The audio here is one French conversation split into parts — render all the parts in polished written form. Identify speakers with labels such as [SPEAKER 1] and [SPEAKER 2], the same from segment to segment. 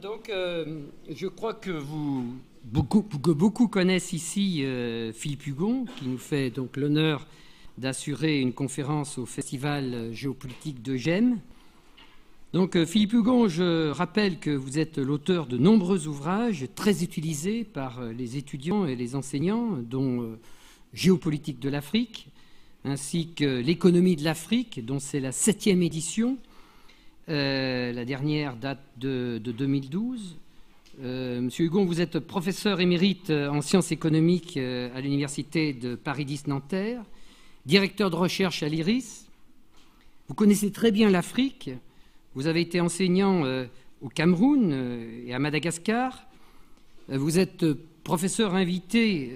[SPEAKER 1] Donc, je crois que beaucoup connaissent ici Philippe Hugon, qui nous fait donc l'honneur d'assurer une conférence au Festival géopolitique de Gênes. Donc, Philippe Hugon, je rappelle que vous êtes l'auteur de nombreux ouvrages très utilisés par les étudiants et les enseignants, dont Géopolitique de l'Afrique, ainsi que L'économie de l'Afrique, dont c'est la 7e édition. La dernière date de 2012. Monsieur Hugon, vous êtes professeur émérite en sciences économiques à l'université de Paris X Nanterre, directeur de recherche à l'IRIS. Vous connaissez très bien l'Afrique. Vous avez été enseignant au Cameroun et à Madagascar. Vous êtes professeur invité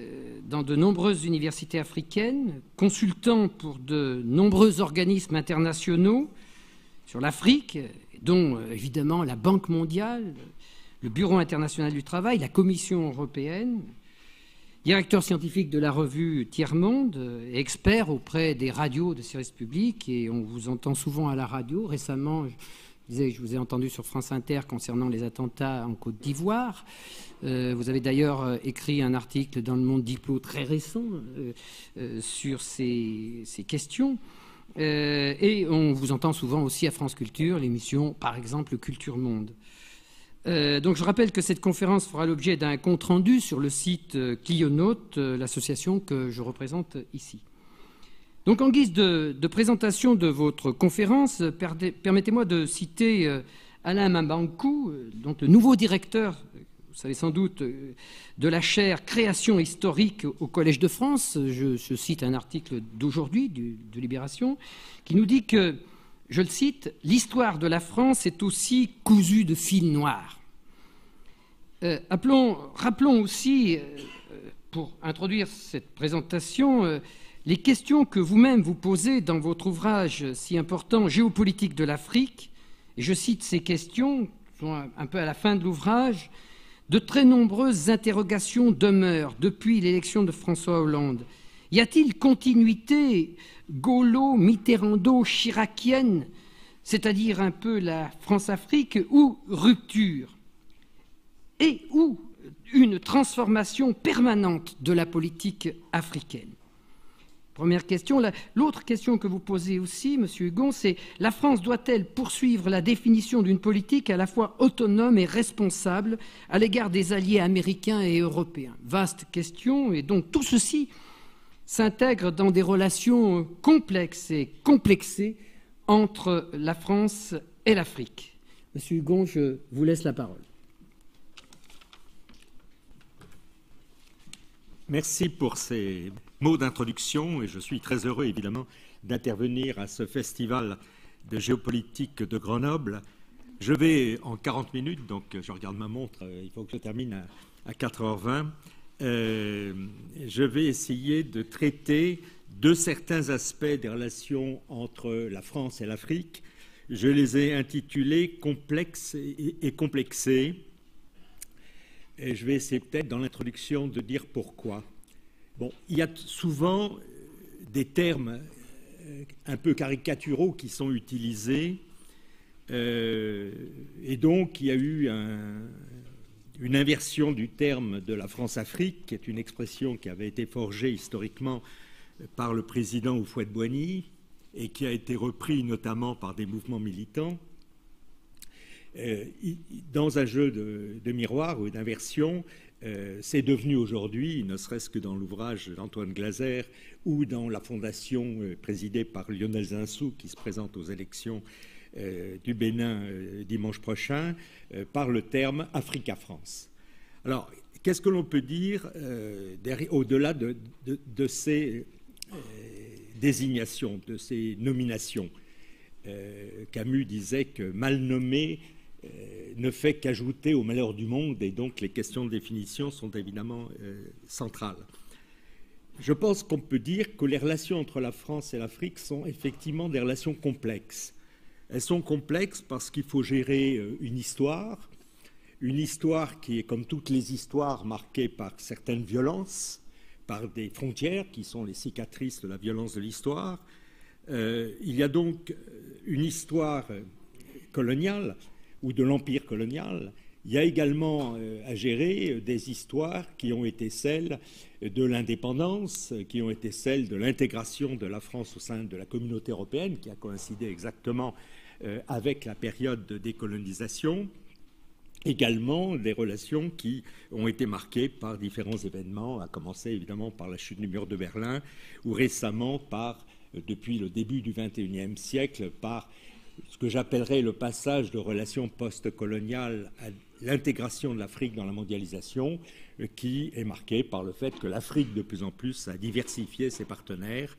[SPEAKER 1] dans de nombreuses universités africaines, consultant pour de nombreux organismes internationaux sur l'Afrique, dont évidemment la Banque mondiale, le Bureau international du travail, la Commission européenne, directeur scientifique de la revue Tiers-Monde, expert auprès des radios de service public, et on vous entend souvent à la radio. Récemment, je vous ai entendu sur France Inter concernant les attentats en Côte d'Ivoire. Vous avez d'ailleurs écrit un article dans Le Monde Diplo très récent sur ces questions. Et on vous entend souvent aussi à France Culture, l'émission, par exemple, Culture Monde. Donc je rappelle que cette conférence fera l'objet d'un compte-rendu sur le site Clionaute, l'association que je représente ici. Donc en guise de présentation de votre conférence, permettez-moi de citer Alain Mambankou, donc le nouveau directeur, vous savez sans doute, de la chaire Création historique au Collège de France. Je cite un article d'aujourd'hui, de Libération, qui nous dit que, je le cite, « L'histoire de la France est aussi cousue de fil noir ». Rappelons aussi, pour introduire cette présentation, les questions que vous-même vous posez dans votre ouvrage si important « Géopolitique de l'Afrique ». Et je cite ces questions, qui sont un peu à la fin de l'ouvrage. De très nombreuses interrogations demeurent depuis l'élection de François Hollande. Y a-t-il continuité gaulo-mitterrando-chiracienne, c'est-à-dire un peu la France-Afrique, ou rupture, et ou une transformation permanente de la politique africaine? Première question. L'autre question que vous posez aussi, Monsieur Hugon, c'est « La France doit-elle poursuivre la définition d'une politique à la fois autonome et responsable à l'égard des alliés américains et européens ?» Vaste question, et donc tout ceci s'intègre dans des relations complexes et complexées entre la France et l'Afrique. Monsieur Hugon, je vous laisse la parole.
[SPEAKER 2] Merci pour ces mots d'introduction et je suis très heureux évidemment d'intervenir à ce festival de géopolitique de Grenoble. Je vais en 40 minutes, donc je regarde ma montre, il faut que je termine à 4h20. Je vais essayer de traiter de certains aspects des relations entre la France et l'Afrique. Je les ai intitulés « Complexes et complexés ». Et je vais essayer peut-être dans l'introduction de dire pourquoi. Bon, il y a souvent des termes un peu caricaturaux qui sont utilisés et donc il y a eu une inversion du terme de la France-Afrique, qui est une expression qui avait été forgée historiquement par le président Houphouët-Boigny et qui a été repris notamment par des mouvements militants. Dans un jeu de miroir ou d'inversion, c'est devenu aujourd'hui, ne serait-ce que dans l'ouvrage d'Antoine Glaser ou dans la fondation présidée par Lionel Zinsou qui se présente aux élections du Bénin dimanche prochain, par le terme Africa-France. Alors, qu'est-ce que l'on peut dire au-delà de ces désignations, de ces nominations? Camus disait que mal nommé ne fait qu'ajouter au malheur du monde, et donc les questions de définition sont évidemment centrales. Je pense qu'on peut dire que les relations entre la France et l'Afrique sont effectivement des relations complexes. Elles sont complexes parce qu'il faut gérer une histoire qui est, comme toutes les histoires, marquée par certaines violences, par des frontières qui sont les cicatrices de la violence de l'histoire. Il y a donc une histoire coloniale ou de l'empire colonial Il y a également à gérer des histoires qui ont été celles de l'indépendance, qui ont été celles de l'intégration de la France au sein de la communauté européenne, qui a coïncidé exactement avec la période de décolonisation. Également des relations qui ont été marquées par différents événements, à commencer évidemment par la chute du mur de Berlin, ou récemment depuis le début du XXIe siècle, par ce que j'appellerais le passage de relations post-coloniales à l'intégration de l'Afrique dans la mondialisation, qui est marqué par le fait que l'Afrique de plus en plus a diversifié ses partenaires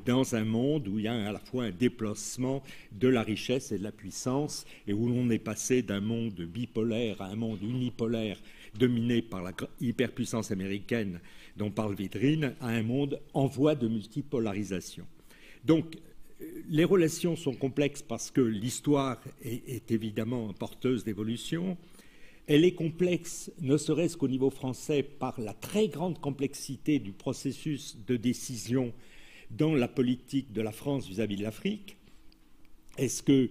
[SPEAKER 2] dans un monde où il y a à la fois un déplacement de la richesse et de la puissance, et où l'on est passé d'un monde bipolaire à un monde unipolaire dominé par la hyperpuissance américaine dont parle Védrine, à un monde en voie de multipolarisation. Donc, les relations sont complexes parce que l'histoire est évidemment porteuse d'évolution. Elle est complexe, ne serait-ce qu'au niveau français, par la très grande complexité du processus de décision dans la politique de la France vis-à-vis de l'Afrique. Est-ce que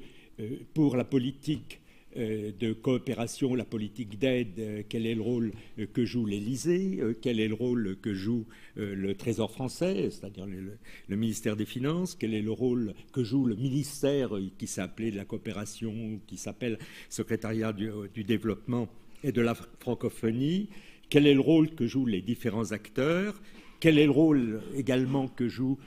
[SPEAKER 2] pour la politique de coopération, la politique d'aide, quel est le rôle que joue l'Élysée, quel est le rôle que joue le Trésor français, c'est-à-dire le ministère des Finances, quel est le rôle que joue le ministère qui s'appelait de la coopération, qui s'appelle secrétariat du développement et de la francophonie, quel est le rôle que jouent les différents acteurs, quel est le rôle également que joue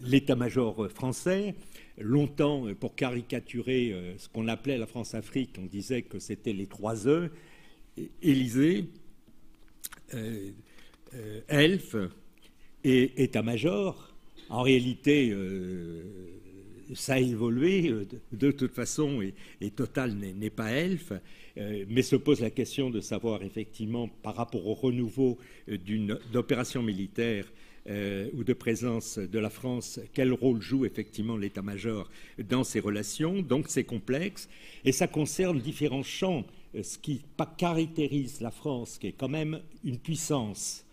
[SPEAKER 2] l'état-major français. Longtemps, pour caricaturer ce qu'on appelait la France-Afrique, on disait que c'était les 3 E, Élysée, Elf et état-major. En réalité, ça a évolué de toute façon, et Total n'est pas Elf, mais se pose la question de savoir effectivement, par rapport au renouveau d'opérations militaires, ou de présence de la France, quel rôle joue effectivement l'état-major dans ces relations. Donc c'est complexe et ça concerne différents champs. Ce qui caractérise la France, qui est quand même une puissance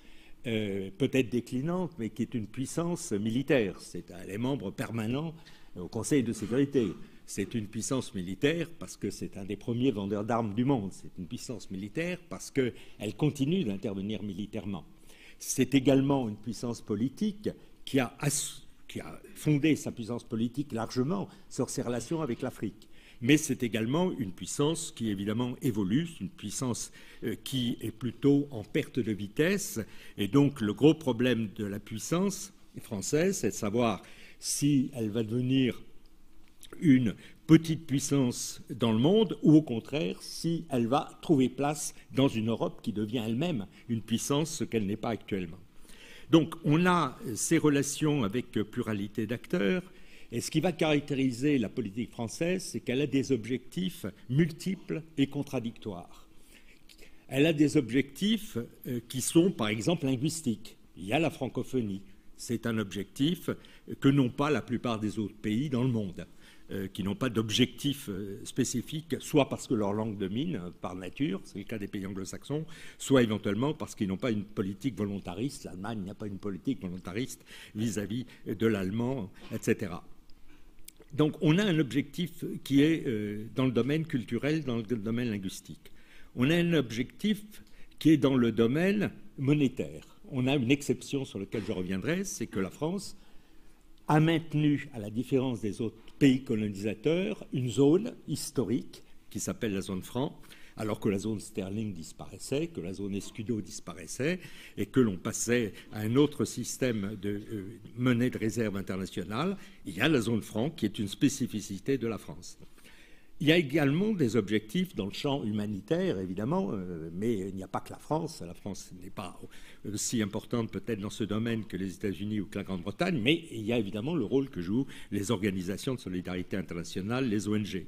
[SPEAKER 2] peut-être déclinante, mais qui est une puissance militaire. Elle est membre permanent au Conseil de sécurité. C'est une puissance militaire parce que c'est un des premiers vendeurs d'armes du monde. C'est une puissance militaire parce qu'elle continue d'intervenir militairement. C'est également une puissance politique qui a fondé sa puissance politique largement sur ses relations avec l'Afrique. Mais c'est également une puissance qui évidemment évolue, une puissance qui est plutôt en perte de vitesse. Et donc le gros problème de la puissance française, c'est de savoir si elle va devenir une petite puissance dans le monde ou au contraire si elle va trouver place dans une Europe qui devient elle-même une puissance, ce qu'elle n'est pas actuellement. Donc on a ces relations avec pluralité d'acteurs et ce qui va caractériser la politique française, c'est qu'elle a des objectifs multiples et contradictoires. Elle a des objectifs qui sont par exemple linguistiques. Il y a la francophonie. C'est un objectif que n'ont pas la plupart des autres pays dans le monde. Qui n'ont pas d'objectif spécifique, soit parce que leur langue domine par nature, c'est le cas des pays anglo-saxons, soit éventuellement parce qu'ils n'ont pas une politique volontariste. L'Allemagne n'a pas une politique volontariste vis-à-vis de l'allemand, etc. Donc on a un objectif qui est dans le domaine culturel, dans le domaine linguistique. On a un objectif qui est dans le domaine monétaire. On a une exception sur laquelle je reviendrai, c'est que la France a maintenu, à la différence des autres pays colonisateurs, une zone historique qui s'appelle la zone franc, alors que la zone sterling disparaissait, que la zone escudo disparaissait, et que l'on passait à un autre système de monnaie de réserve internationale. Il y a la zone franc qui est une spécificité de la France. Il y a également des objectifs dans le champ humanitaire, évidemment, mais il n'y a pas que la France. La France n'est pas aussi importante peut-être dans ce domaine que les États-Unis ou que la Grande-Bretagne, mais il y a évidemment le rôle que jouent les organisations de solidarité internationale, les ONG.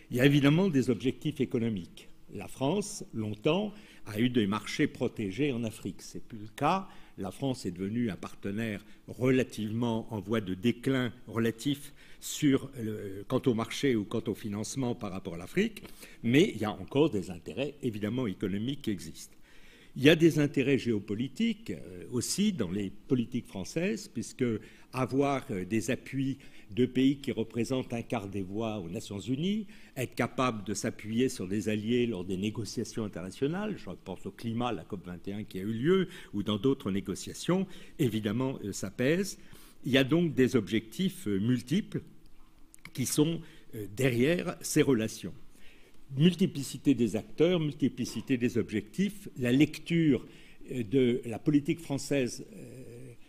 [SPEAKER 2] Il y a évidemment des objectifs économiques. La France, longtemps, a eu des marchés protégés en Afrique. Ce n'est plus le cas. La France est devenue un partenaire relativement en voie de déclin relatif quant au marché ou quant au financement par rapport à l'Afrique, mais il y a encore des intérêts évidemment économiques qui existent. Il y a des intérêts géopolitiques aussi dans les politiques françaises, puisque avoir des appuis de pays qui représentent un quart des voix aux Nations Unies, être capable de s'appuyer sur des alliés lors des négociations internationales, je pense au climat, la COP21 qui a eu lieu, ou dans d'autres négociations, évidemment, ça pèse. Il y a donc des objectifs multiples qui sont derrière ces relations. Multiplicité des acteurs, multiplicité des objectifs. La lecture de la politique française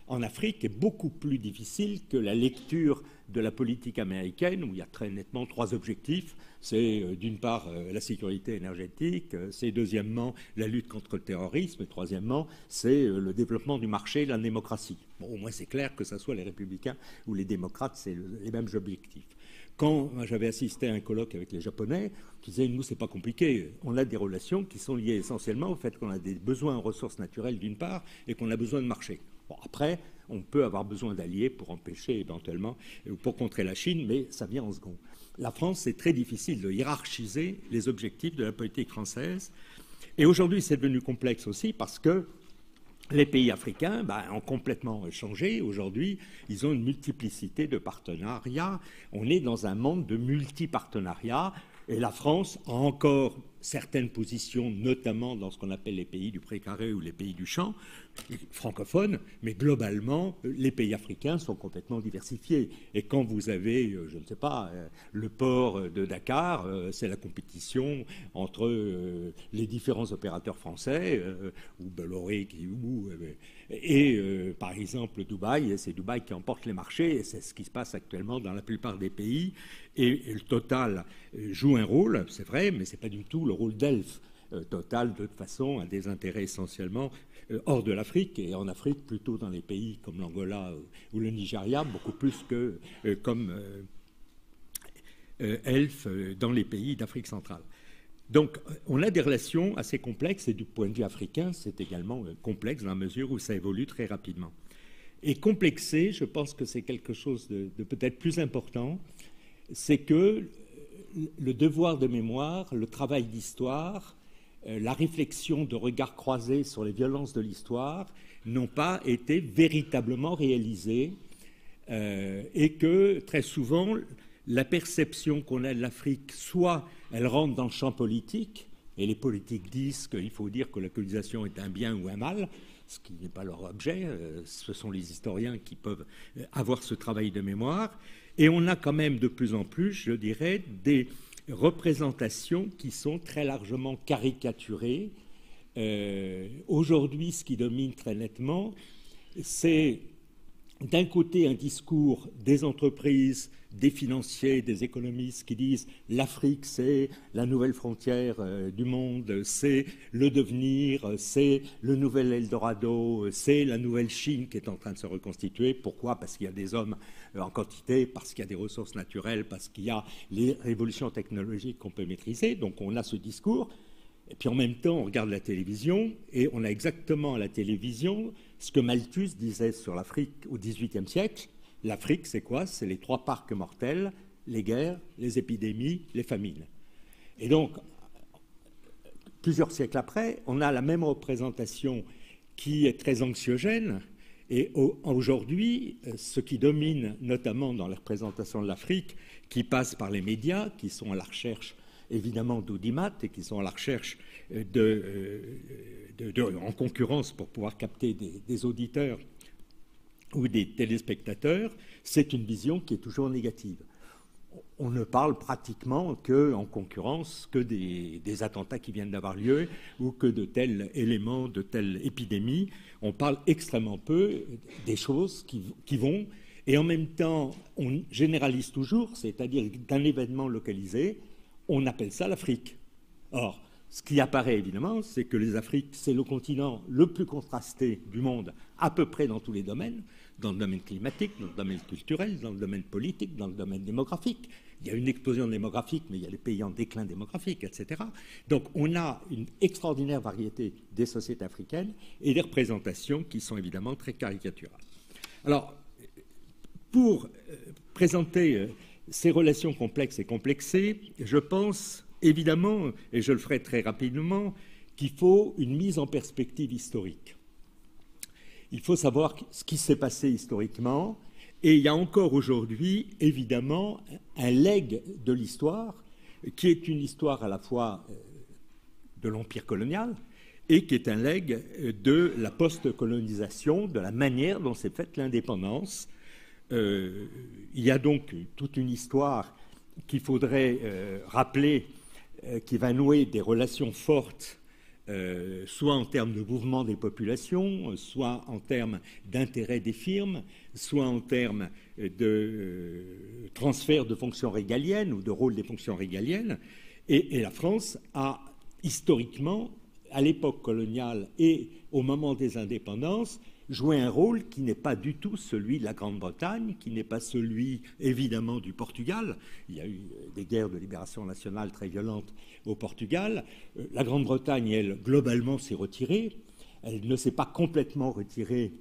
[SPEAKER 2] en Afrique est beaucoup plus difficile que la lecture de la politique américaine, où il y a très nettement 3 objectifs. C'est d'une part la sécurité énergétique, c'est deuxièmement la lutte contre le terrorisme, et troisièmement c'est le développement du marché et la démocratie. Bon, au moins c'est clair que ce soit les républicains ou les démocrates, c'est les mêmes objectifs. Quand j'avais assisté à un colloque avec les Japonais, qui disaient, nous, c'est pas compliqué, on a des relations qui sont liées essentiellement au fait qu'on a des besoins en ressources naturelles d'une part et qu'on a besoin de marché. Bon, après, on peut avoir besoin d'alliés pour empêcher éventuellement, ou pour contrer la Chine, mais ça vient en second. La France, c'est très difficile de hiérarchiser les objectifs de la politique française. Et aujourd'hui, c'est devenu complexe aussi parce que les pays africains ont complètement changé. Aujourd'hui, ils ont une multiplicité de partenariats. On est dans un monde de multipartenariats. Et la France a encore certaines positions, notamment dans ce qu'on appelle les pays du précaré ou les pays du champ, francophones, mais globalement, les pays africains sont complètement diversifiés. Et quand vous avez, je ne sais pas, le port de Dakar, c'est la compétition entre les différents opérateurs français, ou Bolloré, et par exemple Dubaï, et c'est Dubaï qui emporte les marchés, et c'est ce qui se passe actuellement dans la plupart des pays. Et le Total joue un rôle, c'est vrai, mais ce n'est pas du tout le rôle d'Elf. Total, de toute façon, a des intérêts essentiellement hors de l'Afrique, et en Afrique, plutôt dans les pays comme l'Angola ou le Nigeria, beaucoup plus que comme Elf dans les pays d'Afrique centrale. Donc, on a des relations assez complexes, et du point de vue africain, c'est également complexe dans la mesure où ça évolue très rapidement. Et complexé, je pense que c'est quelque chose de peut-être plus important, c'est que le devoir de mémoire, le travail d'histoire, la réflexion de regard croisé sur les violences de l'histoire n'ont pas été véritablement réalisés et que très souvent la perception qu'on a de l'Afrique, soit elle rentre dans le champ politique, et les politiques disent qu'il faut dire que la colonisation est un bien ou un mal, ce qui n'est pas leur objet, ce sont les historiens qui peuvent avoir ce travail de mémoire, et on a quand même de plus en plus, je dirais, des représentations qui sont très largement caricaturées. Aujourd'hui, ce qui domine très nettement, c'est d'un côté un discours des entreprises, des financiers, des économistes qui disent l'Afrique c'est la nouvelle frontière du monde, c'est le devenir, c'est le nouvel Eldorado, c'est la nouvelle Chine qui est en train de se reconstituer. Pourquoi? Parce qu'il y a des hommes en quantité, parce qu'il y a des ressources naturelles, parce qu'il y a les révolutions technologiques qu'on peut maîtriser. Donc on a ce discours. Et puis en même temps, on regarde la télévision et on a exactement à la télévision ce que Malthus disait sur l'Afrique au XVIIIe siècle. L'Afrique, c'est quoi? C'est les 3 parcs mortels, les guerres, les épidémies, les famines. Et donc, plusieurs siècles après, on a la même représentation qui est très anxiogène. Et aujourd'hui, ce qui domine, notamment dans la représentation de l'Afrique, qui passe par les médias, qui sont à la recherche évidemment d'audimat et qui sont à la recherche en concurrence pour pouvoir capter des auditeurs ou des téléspectateurs, c'est une vision qui est toujours négative. On ne parle pratiquement qu'en concurrence que des attentats qui viennent d'avoir lieu ou que de tels éléments, de telles épidémies. On parle extrêmement peu des choses qui vont, et en même temps, on généralise toujours, c'est-à-dire d'un événement localisé, on appelle ça l'Afrique. Or, ce qui apparaît évidemment, c'est que les Afriques, c'est le continent le plus contrasté du monde, à peu près dans tous les domaines, dans le domaine climatique, dans le domaine culturel, dans le domaine politique, dans le domaine démographique. Il y a une explosion démographique, mais il y a des pays en déclin démographique, etc. Donc on a une extraordinaire variété des sociétés africaines et des représentations qui sont évidemment très caricaturales. Alors, pour présenter ces relations complexes et complexées, je pense évidemment, et je le ferai très rapidement, qu'il faut une mise en perspective historique. Il faut savoir ce qui s'est passé historiquement, et il y a encore aujourd'hui, évidemment, un legs de l'histoire, qui est une histoire à la fois de l'empire colonial, et qui est un legs de la post-colonisation, de la manière dont s'est faite l'indépendance. Il y a donc toute une histoire qu'il faudrait rappeler, qui va nouer des relations fortes, soit en termes de mouvement des populations, soit en termes d'intérêt des firmes, soit en termes de transfert de fonctions régaliennes ou de rôle des fonctions régaliennes. Et la France a historiquement, à l'époque coloniale et au moment des indépendances, joué un rôle qui n'est pas du tout celui de la Grande-Bretagne, qui n'est pas celui, évidemment, du Portugal. Il y a eu des guerres de libération nationale très violentes au Portugal. La Grande-Bretagne, elle, globalement, s'est retirée. Elle ne s'est pas complètement retirée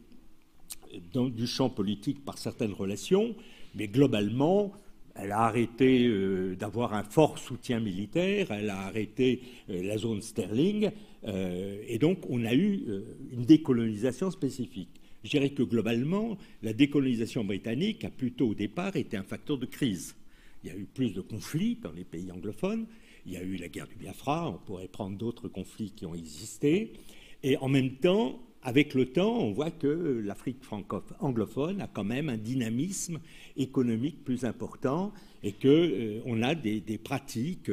[SPEAKER 2] du champ politique par certaines relations, mais globalement, elle a arrêté d'avoir un fort soutien militaire, elle a arrêté la zone sterling, et donc on a eu une décolonisation spécifique. Je dirais que globalement, la décolonisation britannique a plutôt au départ été un facteur de crise. Il y a eu plus de conflits dans les pays anglophones, il y a eu la guerre du Biafra, on pourrait prendre d'autres conflits qui ont existé, et en même temps, avec le temps, on voit que l'Afrique anglophone a quand même un dynamisme économique plus important et qu'on a des pratiques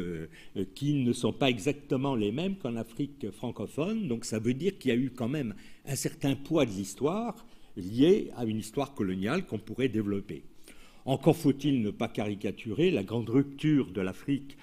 [SPEAKER 2] qui ne sont pas exactement les mêmes qu'en Afrique francophone. Donc ça veut dire qu'il y a eu quand même un certain poids de l'histoire lié à une histoire coloniale qu'on pourrait développer. Encore faut-il ne pas caricaturer la grande rupture de l'Afrique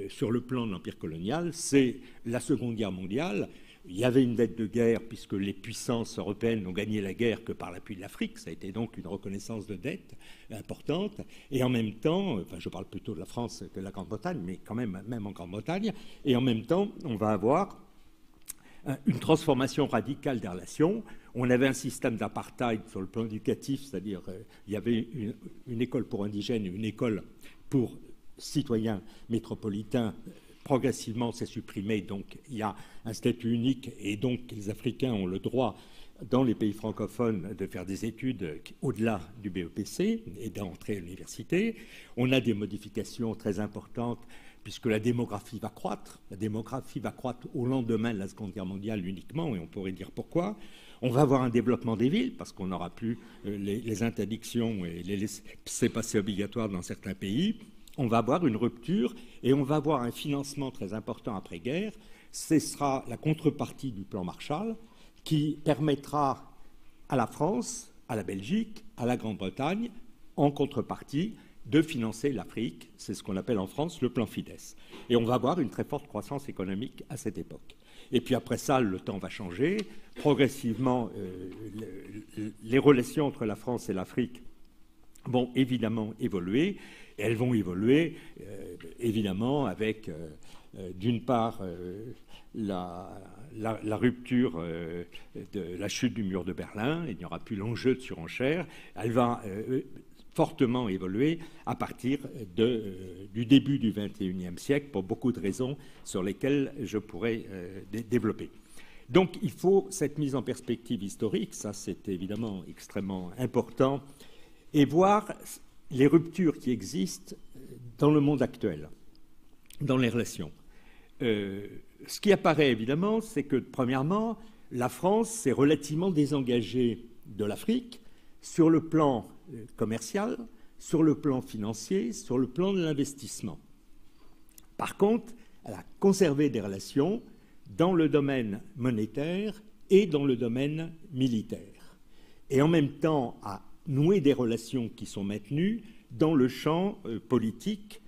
[SPEAKER 2] sur le plan de l'empire colonial, c'est la Seconde Guerre mondiale. Il y avait une dette de guerre puisque les puissances européennes n'ont gagné la guerre que par l'appui de l'Afrique. Ça a été donc une reconnaissance de dette importante. Et en même temps, enfin je parle plutôt de la France que de la Grande-Bretagne, mais quand même en Grande-Bretagne, et en même temps, on va avoir une transformation radicale des relations. On avait un système d'apartheid sur le plan éducatif, c'est-à-dire il y avait une école pour indigènes et une école pour citoyens métropolitains. Progressivement, c'est supprimé, donc il y a un statut unique et donc les Africains ont le droit, dans les pays francophones, de faire des études au-delà du BEPC et d'entrer à l'université. On a des modifications très importantes puisque la démographie va croître. La démographie va croître au lendemain de la Seconde Guerre mondiale uniquement, et on pourrait dire pourquoi. On va avoir un développement des villes parce qu'on n'aura plus les interdictions et les laissez-passer obligatoires dans certains pays. On va avoir une rupture et on va avoir un financement très important après-guerre. Ce sera la contrepartie du plan Marshall qui permettra à la France, à la Belgique, à la Grande-Bretagne, en contrepartie, de financer l'Afrique. C'est ce qu'on appelle en France le plan Fidesz. Et on va avoir une très forte croissance économique à cette époque. Et puis après ça, le temps va changer. Progressivement, les relations entre la France et l'Afrique vont évidemment évoluer. Et elles vont évoluer, évidemment, avec, d'une part, la rupture de la chute du mur de Berlin. Il n'y aura plus l'enjeu de surenchère. Elle va fortement évoluer à partir du début du XXIe siècle, pour beaucoup de raisons sur lesquelles je pourrais développer. Donc, il faut cette mise en perspective historique, ça c'est évidemment extrêmement important, et voir les ruptures qui existent dans le monde actuel, dans les relations. Ce qui apparaît évidemment, c'est que, premièrement, la France s'est relativement désengagée de l'Afrique sur le plan commercial, sur le plan financier, sur le plan de l'investissement. Par contre, elle a conservé des relations dans le domaine monétaire et dans le domaine militaire. Et en même temps, a nouer des relations qui sont maintenues dans le champ politique,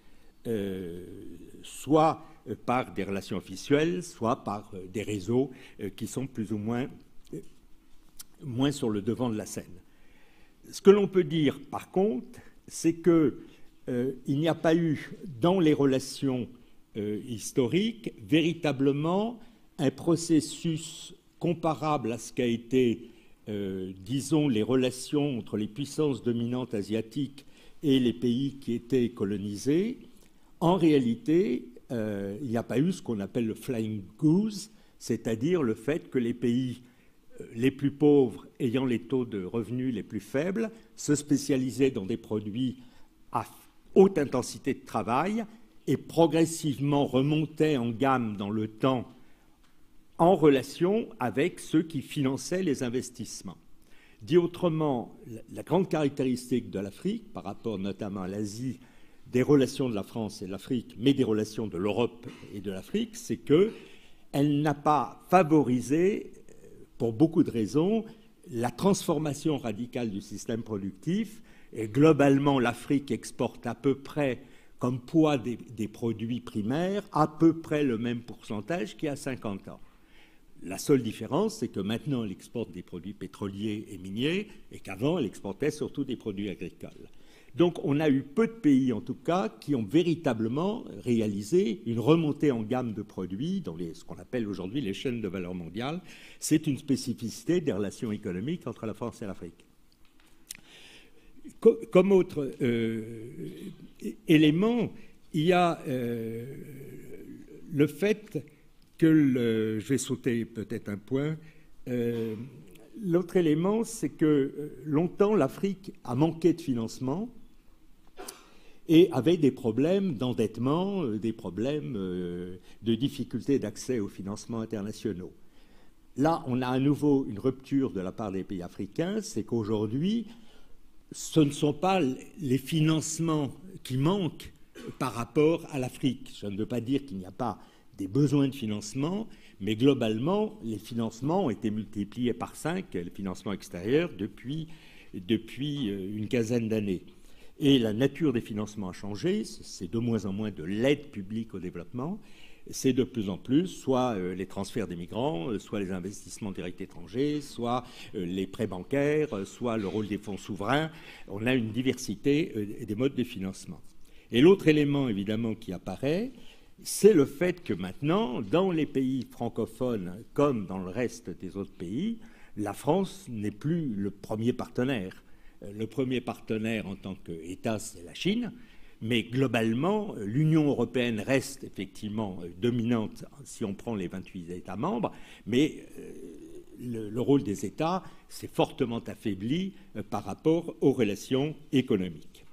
[SPEAKER 2] soit par des relations officielles, soit par des réseaux qui sont plus ou moins sur le devant de la scène. Ce que l'on peut dire, par contre, c'est qu'il n'y a pas eu, dans les relations historiques, véritablement un processus comparable à ce qu'a été disons, les relations entre les puissances dominantes asiatiques et les pays qui étaient colonisés. En réalité, il n'y a pas eu ce qu'on appelle le flying goose, c'est-à-dire le fait que les pays les plus pauvres, ayant les taux de revenus les plus faibles, se spécialisaient dans des produits à haute intensité de travail et progressivement remontaient en gamme dans le temps en relation avec ceux qui finançaient les investissements. Dit autrement, la grande caractéristique de l'Afrique, par rapport notamment à l'Asie, des relations de la France et de l'Afrique, mais des relations de l'Europe et de l'Afrique, c'est qu'elle n'a pas favorisé, pour beaucoup de raisons, la transformation radicale du système productif. Et globalement, l'Afrique exporte à peu près, comme poids des produits primaires, à peu près le même pourcentage qu'il y a 50 ans. La seule différence, c'est que maintenant, elle exporte des produits pétroliers et miniers, et qu'avant, elle exportait surtout des produits agricoles. Donc, on a eu peu de pays, en tout cas, qui ont véritablement réalisé une remontée en gamme de produits dans ce qu'on appelle aujourd'hui les chaînes de valeur mondiale. C'est une spécificité des relations économiques entre la France et l'Afrique. Comme autre élément, il y a le fait que je vais sauter peut-être un point. L'autre élément, c'est que longtemps, l'Afrique a manqué de financement et avait des problèmes d'endettement, des problèmes de difficulté d'accès aux financements internationaux. Là, on a à nouveau une rupture de la part des pays africains, c'est qu'aujourd'hui, ce ne sont pas les financements qui manquent par rapport à l'Afrique. Je ne veux pas dire qu'il n'y a pas des besoins de financement, mais globalement, les financements ont été multipliés par 5, les financements extérieurs, depuis une quinzaine d'années. Et la nature des financements a changé, c'est de moins en moins de l'aide publique au développement, c'est de plus en plus soit les transferts des migrants, soit les investissements directs étrangers, soit les prêts bancaires, soit le rôle des fonds souverains. On a une diversité des modes de financement. Et l'autre élément, évidemment, qui apparaît, c'est le fait que maintenant, dans les pays francophones comme dans le reste des autres pays, la France n'est plus le premier partenaire. Le premier partenaire en tant qu'État, c'est la Chine, mais globalement, l'Union européenne reste effectivement dominante si on prend les 28 États membres, mais le rôle des États s'est fortement affaibli par rapport aux relations économiques.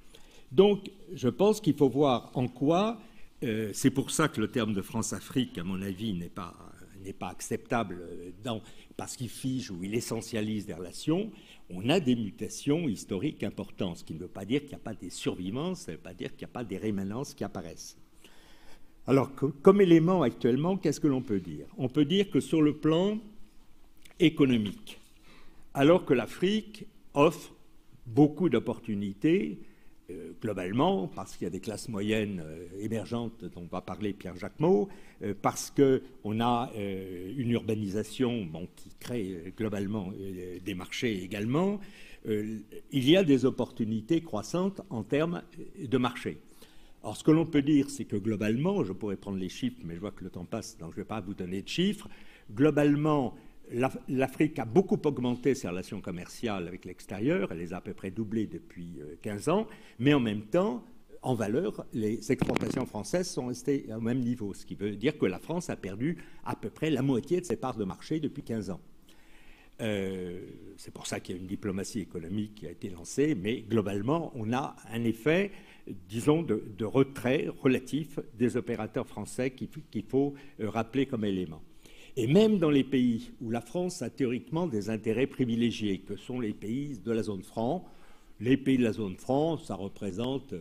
[SPEAKER 2] Donc, je pense qu'il faut voir en quoi... c'est pour ça que le terme de France-Afrique, à mon avis, n'est pas acceptable parce qu'il fige ou il essentialise des relations. On a des mutations historiques importantes, ce qui ne veut pas dire qu'il n'y a pas des survivances, ça ne veut pas dire qu'il n'y a pas des rémanences qui apparaissent. Alors, comme élément actuellement, qu'est-ce que l'on peut dire? On peut dire que sur le plan économique, alors que l'Afrique offre beaucoup d'opportunités, globalement, parce qu'il y a des classes moyennes émergentes dont va parler Pierre Jacquemot, parce qu'on a une urbanisation qui crée globalement des marchés également, il y a des opportunités croissantes en termes de marché. Alors, ce que l'on peut dire, c'est que globalement, je pourrais prendre les chiffres, mais je vois que le temps passe, donc je ne vais pas vous donner de chiffres. Globalement, l'Afrique a beaucoup augmenté ses relations commerciales avec l'extérieur, elle les a à peu près doublées depuis 15 ans, mais en même temps, en valeur, les exportations françaises sont restées au même niveau, ce qui veut dire que la France a perdu à peu près la moitié de ses parts de marché depuis 15 ans. C'est pour ça qu'il y a une diplomatie économique qui a été lancée, mais globalement, on a un effet, disons, de retrait relatif des opérateurs français qu'il faut rappeler comme élément. Et même dans les pays où la France a théoriquement des intérêts privilégiés, que sont les pays de la zone franc, les pays de la zone franc, ça représente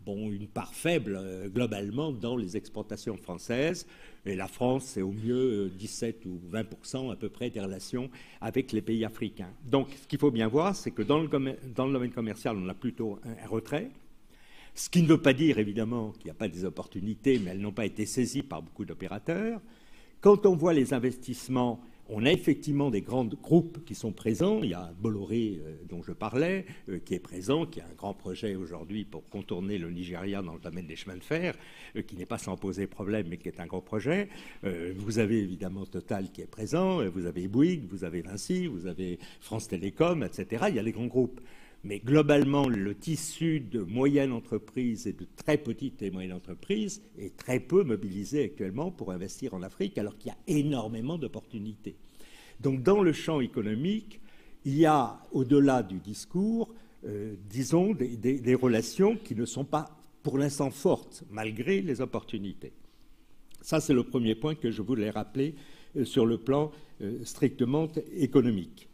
[SPEAKER 2] une part faible globalement dans les exportations françaises. Et la France, c'est au mieux 17 ou 20% à peu près des relations avec les pays africains. Donc, ce qu'il faut bien voir, c'est que dans le domaine commercial, on a plutôt un retrait. Ce qui ne veut pas dire, évidemment, qu'il n'y a pas des opportunités, mais elles n'ont pas été saisies par beaucoup d'opérateurs. Quand on voit les investissements, on a effectivement des grands groupes qui sont présents. Il y a Bolloré, dont je parlais, qui est présent, qui a un grand projet aujourd'hui pour contourner le Nigeria dans le domaine des chemins de fer, qui n'est pas sans poser problème, mais qui est un gros projet. Vous avez évidemment Total qui est présent, vous avez Bouygues, vous avez Vinci, vous avez France Télécom, etc. Il y a les grands groupes. mais globalement, le tissu de moyennes entreprises et de très petites et moyennes entreprises est très peu mobilisé actuellement pour investir en Afrique, alors qu'il y a énormément d'opportunités. Donc, dans le champ économique, il y a, au-delà du discours, disons, des relations qui ne sont pas, pour l'instant, fortes, malgré les opportunités. Ça, c'est le premier point que je voulais rappeler sur le plan strictement économique.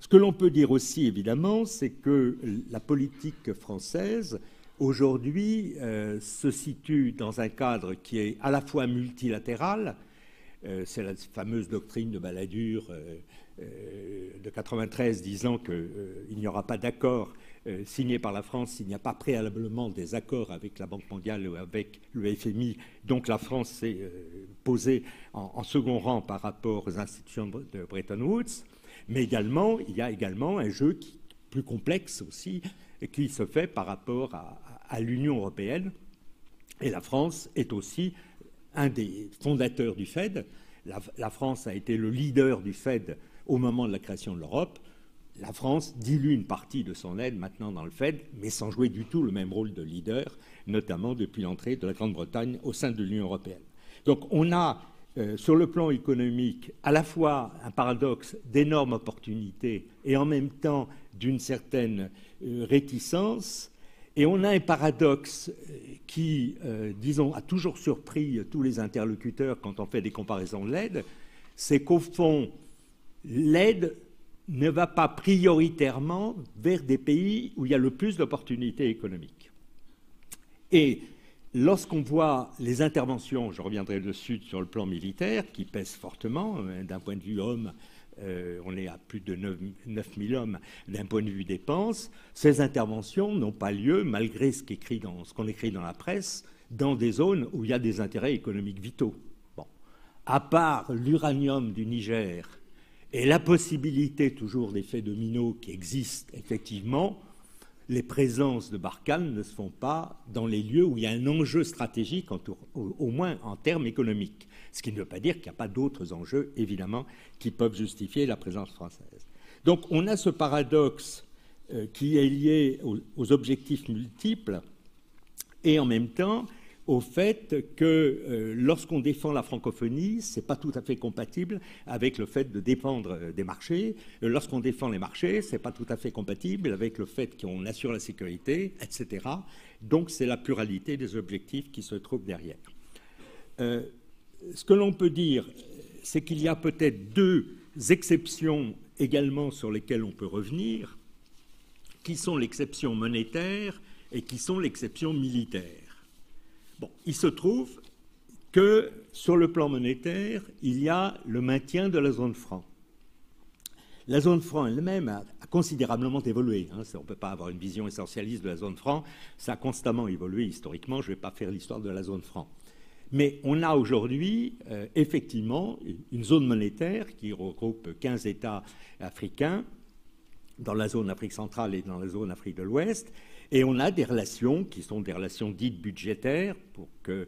[SPEAKER 2] Ce que l'on peut dire aussi, évidemment, c'est que la politique française, aujourd'hui, se situe dans un cadre qui est à la fois multilatéral, c'est la fameuse doctrine de Balladur de 93 disant qu'il n'y aura pas d'accord signé par la France s'il n'y a pas préalablement des accords avec la Banque mondiale ou avec le FMI. Donc la France s'est posée en second rang par rapport aux institutions de Bretton Woods. Mais également, il y a également un jeu plus complexe aussi qui se fait par rapport à l'Union européenne. Et la France est aussi un des fondateurs du Fed. La France a été le leader du Fed au moment de la création de l'Europe. La France dilue une partie de son aide maintenant dans le Fed, mais sans jouer du tout le même rôle de leader, notamment depuis l'entrée de la Grande-Bretagne au sein de l'Union européenne. Donc on a, sur le plan économique, à la fois un paradoxe d'énormes opportunités et en même temps d'une certaine réticence. Et on a un paradoxe qui, disons, a toujours surpris tous les interlocuteurs quand on fait des comparaisons de l'aide, c'est qu'au fond, l'aide ne va pas prioritairement vers des pays où il y a le plus d'opportunités économiques. Et lorsqu'on voit les interventions, je reviendrai dessus sur le plan militaire, qui pèsent fortement, d'un point de vue homme, on est à plus de 9 000 hommes d'un point de vue dépenses, ces interventions n'ont pas lieu, malgré ce qu'on écrit dans la presse, dans des zones où il y a des intérêts économiques vitaux. Bon. À part l'uranium du Niger et la possibilité toujours d'effets dominos qui existent effectivement, les présences de Barkhane ne se font pas dans les lieux où il y a un enjeu stratégique, au moins en termes économiques. Ce qui ne veut pas dire qu'il n'y a pas d'autres enjeux, évidemment, qui peuvent justifier la présence française. Donc on a ce paradoxe qui est lié aux objectifs multiples et en même temps au fait que lorsqu'on défend la francophonie, ce n'est pas tout à fait compatible avec le fait de défendre des marchés. Lorsqu'on défend les marchés, ce n'est pas tout à fait compatible avec le fait qu'on assure la sécurité, etc. Donc c'est la pluralité des objectifs qui se trouvent derrière. Ce que l'on peut dire, c'est qu'il y a peut-être deux exceptions également sur lesquelles on peut revenir, qui sont l'exception monétaire et qui sont l'exception militaire. Bon, il se trouve que sur le plan monétaire, il y a le maintien de la zone franc. La zone franc elle-même a considérablement évolué. On ne peut pas avoir une vision essentialiste de la zone franc. Ça a constamment évolué historiquement. Je ne vais pas faire l'histoire de la zone franc. Mais on a aujourd'hui effectivement une zone monétaire qui regroupe 15 États africains dans la zone Afrique centrale et dans la zone Afrique de l'Ouest. Et on a des relations qui sont des relations dites budgétaires pour qu'elles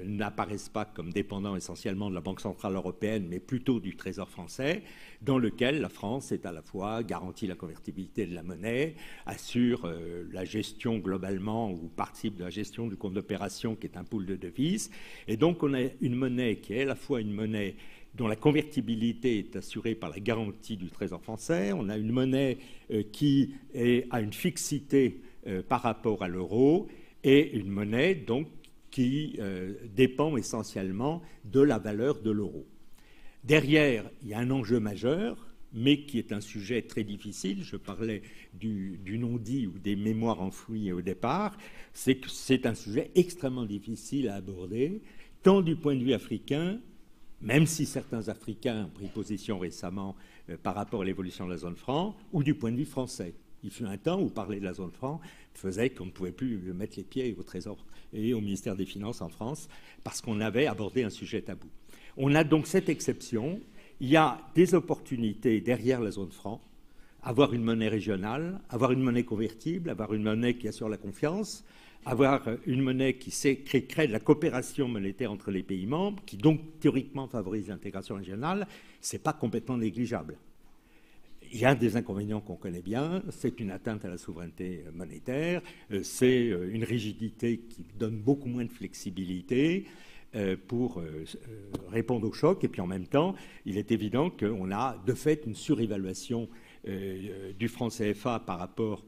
[SPEAKER 2] n'apparaissent pas comme dépendant essentiellement de la Banque centrale européenne, mais plutôt du Trésor français, dans lequel la France est à la fois garantit la convertibilité de la monnaie, assure la gestion globalement ou participe de la gestion du compte d'opération qui est un pool de devises. Et donc on a une monnaie qui est à la fois une monnaie dont la convertibilité est assurée par la garantie du Trésor français. On a une monnaie qui a une fixité par rapport à l'euro et une monnaie donc qui dépend essentiellement de la valeur de l'euro. Derrière, il y a un enjeu majeur, mais qui est un sujet très difficile. Je parlais du non-dit ou des mémoires enfouies au départ. C'est que c'est un sujet extrêmement difficile à aborder, tant du point de vue africain, même si certains Africains ont pris position récemment par rapport à l'évolution de la zone franc, ou du point de vue français. Il fut un temps où parler de la zone franc faisait qu'on ne pouvait plus mettre les pieds au Trésor et au ministère des Finances en France parce qu'on avait abordé un sujet tabou. On a donc cette exception. Il y a des opportunités derrière la zone franc, avoir une monnaie régionale, avoir une monnaie convertible, avoir une monnaie qui assure la confiance, avoir une monnaie qui crée de la coopération monétaire entre les pays membres, qui donc théoriquement favorise l'intégration régionale. Ce n'est pas complètement négligeable. il y a des inconvénients qu'on connaît bien, c'est une atteinte à la souveraineté monétaire, c'est une rigidité qui donne beaucoup moins de flexibilité pour répondre au choc, et puis en même temps, il est évident qu'on a de fait une surévaluation du franc CFA par rapport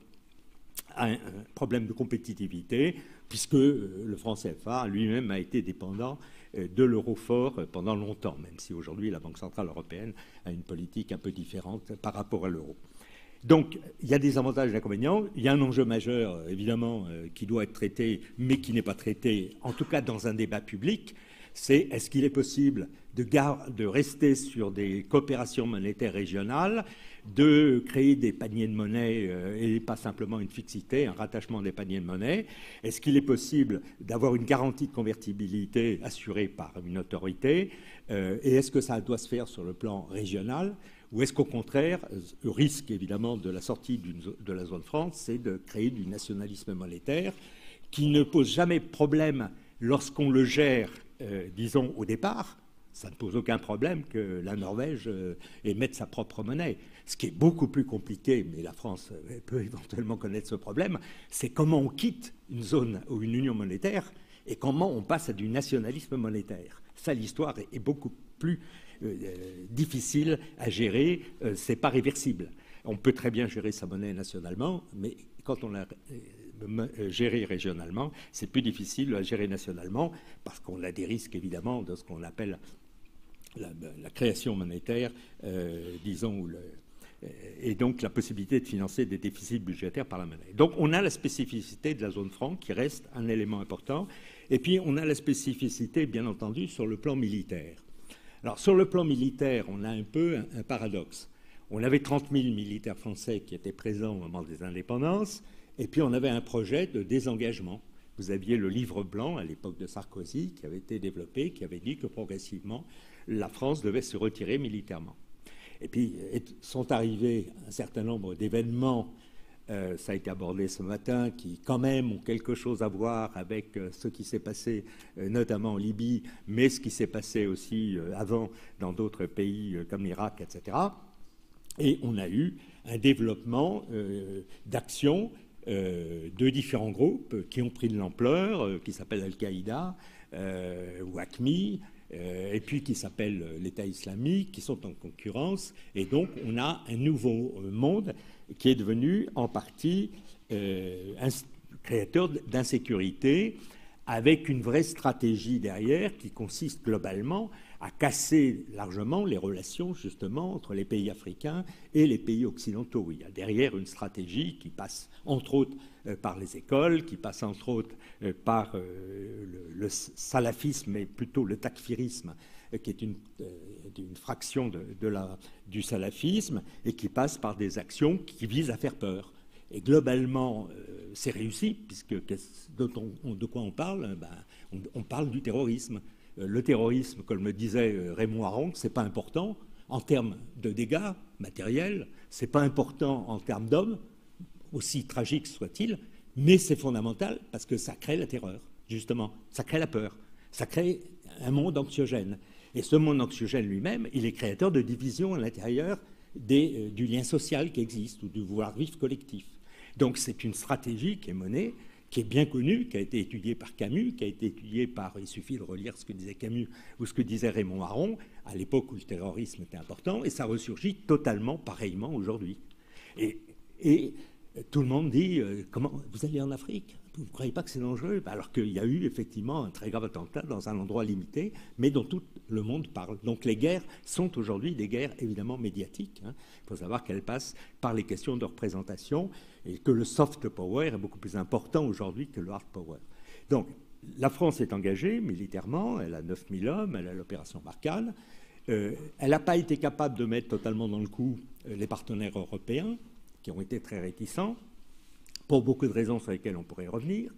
[SPEAKER 2] à un problème de compétitivité, puisque le franc CFA lui-même a été dépendant de l'euro fort pendant longtemps, même si aujourd'hui la Banque centrale européenne a une politique un peu différente par rapport à l'euro. Donc, il y a des avantages et des inconvénients. Il y a un enjeu majeur, évidemment, qui doit être traité, mais qui n'est pas traité, en tout cas dans un débat public, c'est est-ce qu'il est possible de rester sur des coopérations monétaires régionales, de créer des paniers de monnaie et pas simplement une fixité, un rattachement des paniers de monnaie. Est-ce qu'il est possible d'avoir une garantie de convertibilité assurée par une autorité et est-ce que ça doit se faire sur le plan régional ou est-ce qu'au contraire, le risque évidemment de la sortie de la zone franc, c'est de créer du nationalisme monétaire qui ne pose jamais problème lorsqu'on le gère, disons, au départ. Ça ne pose aucun problème que la Norvège émette sa propre monnaie. Ce qui est beaucoup plus compliqué, mais la France peut éventuellement connaître ce problème, c'est comment on quitte une zone ou une union monétaire et comment on passe à du nationalisme monétaire. Ça, l'histoire est beaucoup plus difficile à gérer, c'est pas réversible. On peut très bien gérer sa monnaie nationalement, mais quand on la gérée régionalement, c'est plus difficile à gérer nationalement parce qu'on a des risques évidemment de ce qu'on appelle la création monétaire, disons, et donc la possibilité de financer des déficits budgétaires par la monnaie. Donc on a la spécificité de la zone franc qui reste un élément important, et puis on a la spécificité, bien entendu, sur le plan militaire. Alors sur le plan militaire, on a un peu un paradoxe. On avait 30 000 militaires français qui étaient présents au moment des indépendances, et puis on avait un projet de désengagement. Vous aviez le livre blanc à l'époque de Sarkozy qui avait été développé, qui avait dit que progressivement la France devait se retirer militairement. Et puis sont arrivés un certain nombre d'événements, ça a été abordé ce matin, qui quand même ont quelque chose à voir avec ce qui s'est passé notamment en Libye, mais ce qui s'est passé aussi avant dans d'autres pays comme l'Irak, etc. Et on a eu un développement d'actions de différents groupes qui ont pris de l'ampleur, qui s'appellent Al-Qaïda ou AQMI, et puis qui s'appellent l'État islamique, qui sont en concurrence. Et donc, on a un nouveau monde qui est devenu en partie créateur d'insécurité, avec une vraie stratégie derrière qui consiste globalement à casser largement les relations justement entre les pays africains et les pays occidentaux. Il y a derrière une stratégie qui passe entre autres par les écoles, qui passe entre autres par le salafisme, mais plutôt le takfirisme, qui est une fraction du salafisme, et qui passe par des actions qui visent à faire peur. Et globalement, c'est réussi, puisque de quoi on parle? On parle du terrorisme. Le terrorisme, comme me disait Raymond Aron, c'est pas important en termes de dégâts matériels, c'est pas important en termes d'hommes, aussi tragique soit-il, mais c'est fondamental parce que ça crée la terreur, justement, ça crée la peur, ça crée un monde anxiogène. Et ce monde anxiogène lui-même, il est créateur de divisions à l'intérieur du lien social qui existe ou du vouloir-vivre collectif. Donc c'est une stratégie qui est menée, qui est bien connue, qui a été étudiée par Camus, qui a été étudiée par, il suffit de relire ce que disait Camus ou ce que disait Raymond Aron, à l'époque où le terrorisme était important, et ça ressurgit totalement pareillement aujourd'hui. Et tout le monde dit, comment vous allez en Afrique? Vous ne croyez pas que c'est dangereux? Alors qu'il y a eu effectivement un très grave attentat dans un endroit limité, mais dont tout le monde parle. Donc les guerres sont aujourd'hui des guerres évidemment médiatiques. Il faut savoir qu'elles passent par les questions de représentation et que le soft power est beaucoup plus important aujourd'hui que le hard power. Donc la France est engagée militairement, elle a 9000 hommes, elle a l'opération Barkhane. Elle n'a pas été capable de mettre totalement dans le coup les partenaires européens, qui ont été très réticents, pour beaucoup de raisons sur lesquelles on pourrait revenir.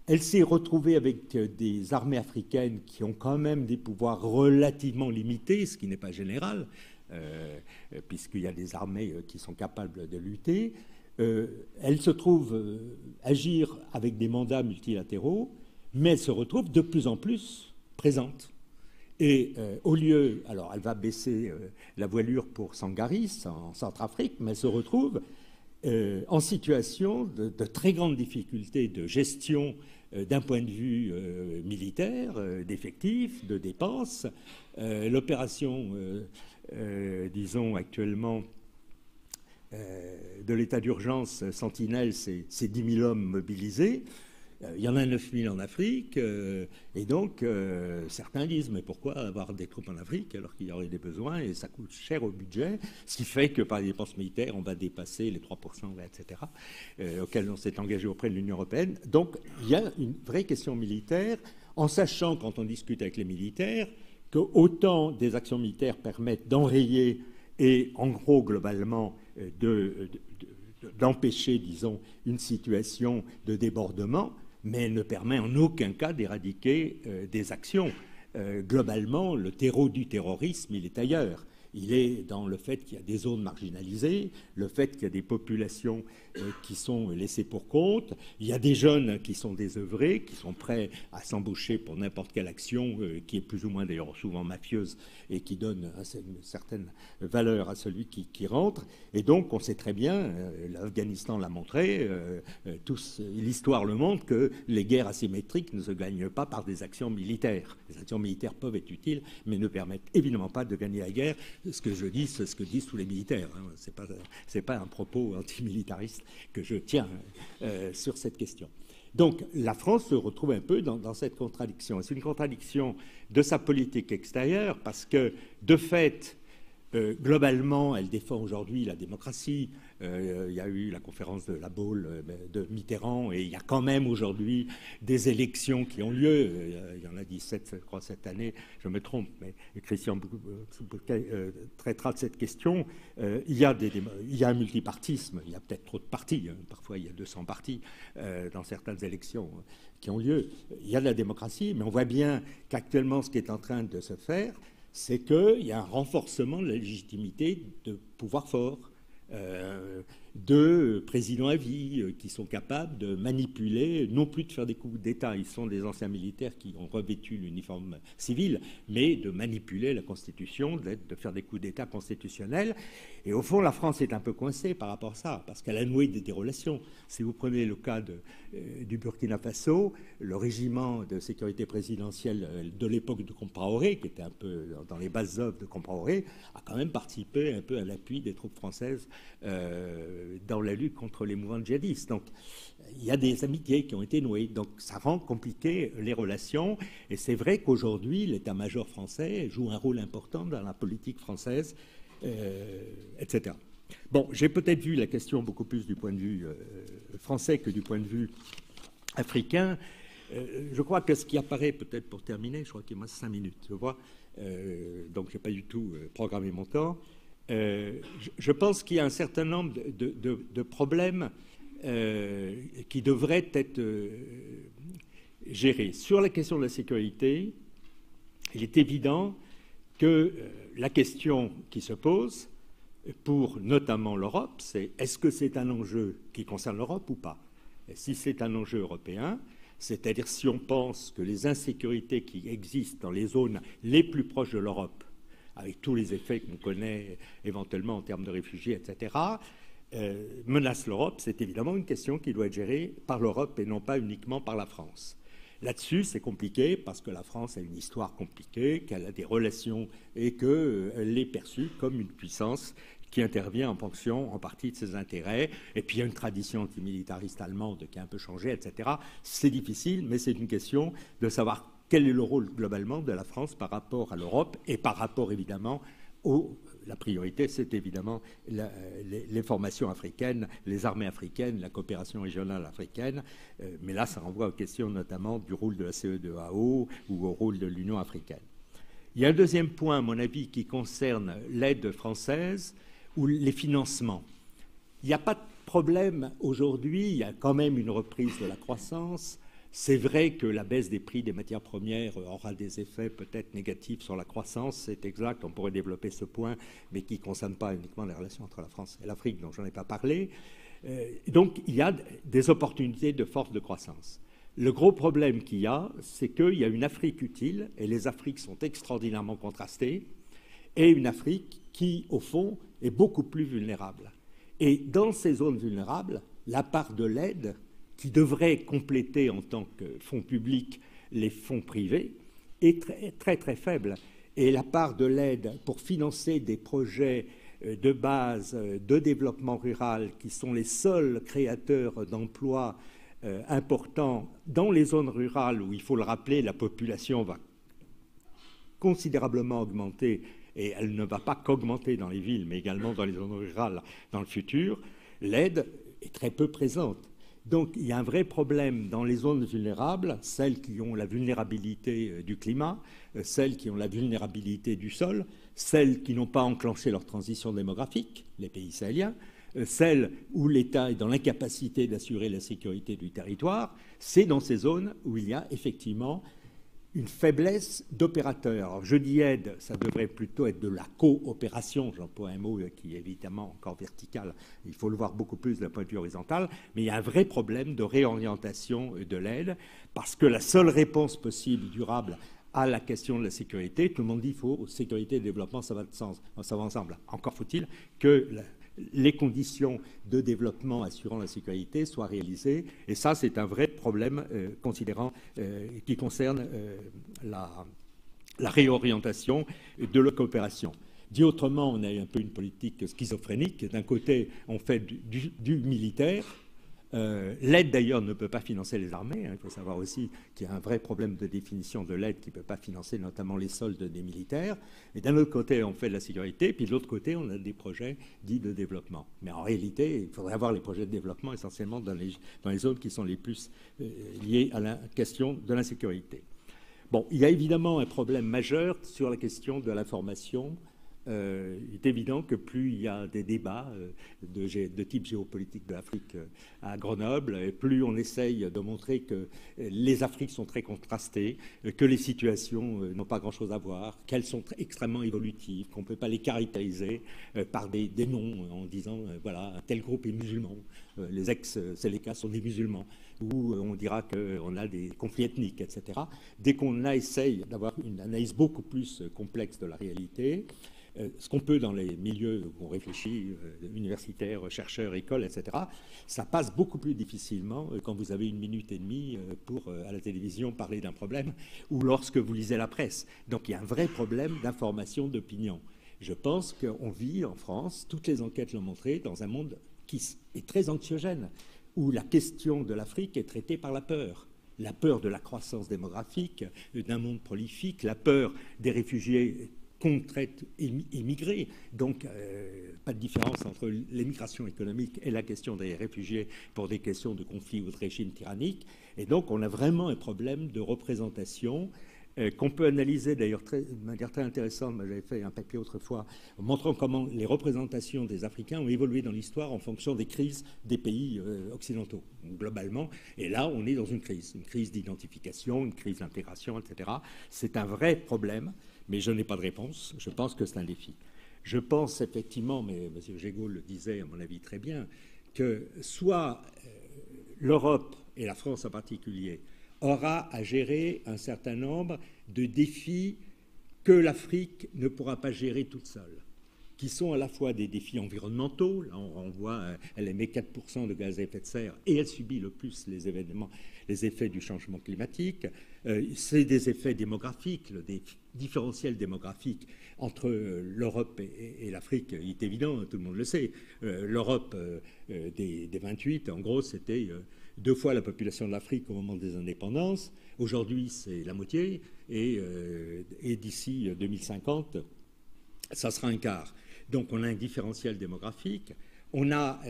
[SPEAKER 2] Elle s'est retrouvée avec des armées africaines qui ont quand même des pouvoirs relativement limités, ce qui n'est pas général, puisqu'il y a des armées qui sont capables de lutter. Elle se trouve agir avec des mandats multilatéraux, mais elle se retrouve de plus en plus présente. Et au lieu, alors elle va baisser la voilure pour Sangaris en Centrafrique, mais elle se retrouve en situation de très grande difficulté de gestion d'un point de vue militaire, d'effectifs, de dépenses. L'opération, disons actuellement, de l'état d'urgence Sentinelle, c'est 10 000 hommes mobilisés. Il y en a 9 000 en Afrique, et donc certains disent mais pourquoi avoir des troupes en Afrique alors qu'il y aurait des besoins et ça coûte cher au budget, ce qui fait que par les dépenses militaires on va dépasser les 3%, etc., auxquels on s'est engagé auprès de l'Union européenne. Donc il y a une vraie question militaire, en sachant quand on discute avec les militaires que autant des actions militaires permettent d'enrayer et en gros globalement d'empêcher, disons, une situation de débordement, mais elle ne permet en aucun cas d'éradiquer des actions. Globalement, le terreau du terrorisme, il est ailleurs. Il est dans le fait qu'il y a des zones marginalisées, le fait qu'il y a des populations qui sont laissées pour compte, il y a des jeunes qui sont désœuvrés, qui sont prêts à s'embaucher pour n'importe quelle action, qui est plus ou moins d'ailleurs souvent mafieuse et qui donne une certaine valeur à celui qui rentre. Et donc on sait très bien, l'Afghanistan l'a montré, l'histoire le montre, que les guerres asymétriques ne se gagnent pas par des actions militaires. Les actions militaires peuvent être utiles, mais ne permettent évidemment pas de gagner la guerre. Ce que je dis, c'est ce que disent tous les militaires. C'est pas un propos antimilitariste que je tiens sur cette question. Donc la France se retrouve un peu dans cette contradiction. Et c'est une contradiction de sa politique extérieure parce que, de fait, globalement, elle défend aujourd'hui la démocratie. Il y a eu la conférence de la Baule de Mitterrand et il y a quand même aujourd'hui des élections qui ont lieu. Il y en a 17, je crois, cette année. Je me trompe, mais Christian traitera de cette question. Il y a un multipartisme. Il y a peut-être trop de partis. Parfois, il y a 200 partis dans certaines élections qui ont lieu. Il y a de la démocratie, mais on voit bien qu'actuellement, ce qui est en train de se faire, c'est qu'il y a un renforcement de la légitimité de pouvoirs forts, de présidents à vie qui sont capables de manipuler, non plus de faire des coups d'État, ils sont des anciens militaires qui ont revêtu l'uniforme civil, mais de manipuler la Constitution, de faire des coups d'État constitutionnels. Et au fond, la France est un peu coincée par rapport à ça, parce qu'elle a noué des relations. Si vous prenez le cas du Burkina Faso, le régiment de sécurité présidentielle de l'époque de Compaoré, qui était un peu dans les bases œuvres de Compaoré, a quand même participé un peu à l'appui des troupes françaises dans la lutte contre les mouvements djihadistes. Donc, il y a des amitiés qui ont été nouées. Donc, ça rend compliqué les relations. Et c'est vrai qu'aujourd'hui, l'état-major français joue un rôle important dans la politique française, etc. Bon, j'ai peut-être vu la question beaucoup plus du point de vue français que du point de vue africain. Je crois que ce qui apparaît, peut-être pour terminer, je crois qu'il me reste 5 minutes, je vois, donc je n'ai pas du tout programmé mon temps. Je pense qu'il y a un certain nombre de problèmes qui devraient être gérés. Sur la question de la sécurité, il est évident que la question qui se pose pour notamment l'Europe, c'est est-ce que c'est un enjeu qui concerne l'Europe ou pas? Et si c'est un enjeu européen, c'est-à-dire si on pense que les insécurités qui existent dans les zones les plus proches de l'Europe, avec tous les effets qu'on connaît éventuellement en termes de réfugiés, etc., menace l'Europe, c'est évidemment une question qui doit être gérée par l'Europe et non pas uniquement par la France. Là-dessus, c'est compliqué parce que la France a une histoire compliquée, qu'elle a des relations et qu'elle est perçue comme une puissance qui intervient en fonction en partie de ses intérêts. Et puis il y a une tradition antimilitariste allemande qui a un peu changé, etc. C'est difficile, mais c'est une question de savoir quel est le rôle globalement de la France par rapport à l'Europe et par rapport évidemment la priorité, c'est évidemment les formations africaines, les armées africaines, la coopération régionale africaine. Mais là, ça renvoie aux questions notamment du rôle de la CEDEAO ou au rôle de l'Union africaine. Il y a un deuxième point, à mon avis, qui concerne l'aide française ou les financements. Il n'y a pas de problème aujourd'hui, il y a quand même une reprise de la croissance. C'est vrai que la baisse des prix des matières premières aura des effets peut-être négatifs sur la croissance, c'est exact, on pourrait développer ce point, mais qui ne concerne pas uniquement les relations entre la France et l'Afrique, dont je n'en ai pas parlé. Donc il y a des opportunités de force de croissance. Le gros problème qu'il y a, c'est qu'il y a une Afrique utile, et les Afriques sont extraordinairement contrastées, et une Afrique qui, au fond, est beaucoup plus vulnérable. Et dans ces zones vulnérables, la part de l'aide, qui devrait compléter en tant que fonds publics les fonds privés, est très, très, très faible. Et la part de l'aide pour financer des projets de base de développement rural, qui sont les seuls créateurs d'emplois importants dans les zones rurales où, il faut le rappeler, la population va considérablement augmenter, et elle ne va pas qu'augmenter dans les villes, mais également dans les zones rurales dans le futur, l'aide est très peu présente. Donc il y a un vrai problème dans les zones vulnérables, celles qui ont la vulnérabilité du climat, celles qui ont la vulnérabilité du sol, celles qui n'ont pas enclenché leur transition démographique, les pays sahéliens, celles où l'État est dans l'incapacité d'assurer la sécurité du territoire. C'est dans ces zones où il y a effectivement une faiblesse d'opérateurs. Je dis aide, ça devrait plutôt être de la coopération, j'emploie un mot qui est évidemment encore vertical, il faut le voir beaucoup plus d'un point de vue horizontal, mais il y a un vrai problème de réorientation de l'aide, parce que la seule réponse possible, durable, à la question de la sécurité, tout le monde dit qu'il faut sécurité et développement, ça va ensemble. Encore faut-il que les conditions de développement assurant la sécurité soient réalisées. Et ça, c'est un vrai problème qui concerne la réorientation de la coopération. Dit autrement, on a un peu une politique schizophrénique. D'un côté, on fait du militaire. L'aide, d'ailleurs, ne peut pas financer les armées. Il faut savoir aussi qu'il y a un vrai problème de définition de l'aide qui ne peut pas financer notamment les soldes des militaires. Et d'un autre côté, on fait de la sécurité, puis de l'autre côté, on a des projets dits de développement. Mais en réalité, il faudrait avoir les projets de développement essentiellement dans les zones qui sont les plus liées à la question de l'insécurité. Bon, il y a évidemment un problème majeur sur la question de l'information. Il est évident que plus il y a des débats de type géopolitique de l'Afrique à Grenoble, et plus on essaye de montrer que les Afriques sont très contrastées, que les situations n'ont pas grand-chose à voir, qu'elles sont extrêmement évolutives, qu'on ne peut pas les caractériser par des noms en disant voilà, tel groupe est musulman, les ex-Séléka sont des musulmans, ou on dira qu'on a des conflits ethniques, etc. Dès qu'on essaye d'avoir une analyse beaucoup plus complexe de la réalité, ce qu'on peut dans les milieux où on réfléchit, universitaires, chercheurs, écoles, etc., ça passe beaucoup plus difficilement quand vous avez 1 minute et demie pour, à la télévision, parler d'un problème, ou lorsque vous lisez la presse. Donc il y a un vrai problème d'information, d'opinion. Je pense qu'on vit en France, toutes les enquêtes l'ont montré, dans un monde qui est très anxiogène, où la question de l'Afrique est traitée par la peur de la croissance démographique, d'un monde prolifique, la peur des réfugiés qu'on traite immigrés. Donc, pas de différence entre l'émigration économique et la question des réfugiés pour des questions de conflit ou de régime tyrannique. Et donc, on a vraiment un problème de représentation qu'on peut analyser d'ailleurs de manière très intéressante. J'avais fait un papier autrefois montrant comment les représentations des Africains ont évolué dans l'histoire en fonction des crises des pays occidentaux, globalement. Et là, on est dans une crise d'identification, une crise d'intégration, etc. C'est un vrai problème. Mais je n'ai pas de réponse. Je pense que c'est un défi. Je pense effectivement, mais M. Gégaud le disait à mon avis très bien, que soit l'Europe, et la France en particulier, aura à gérer un certain nombre de défis que l'Afrique ne pourra pas gérer toute seule, qui sont à la fois des défis environnementaux. Là, on voit, elle émet 4% de gaz à effet de serre et elle subit le plus les effets du changement climatique. C'est des effets démographiques, des différentiels démographiques entre l'Europe et l'Afrique. Il est évident, tout le monde le sait. L'Europe des 28, en gros, c'était 2 fois la population de l'Afrique au moment des indépendances. Aujourd'hui, c'est la moitié. Et d'ici 2050, ça sera un quart. Donc, on a un différentiel démographique. On a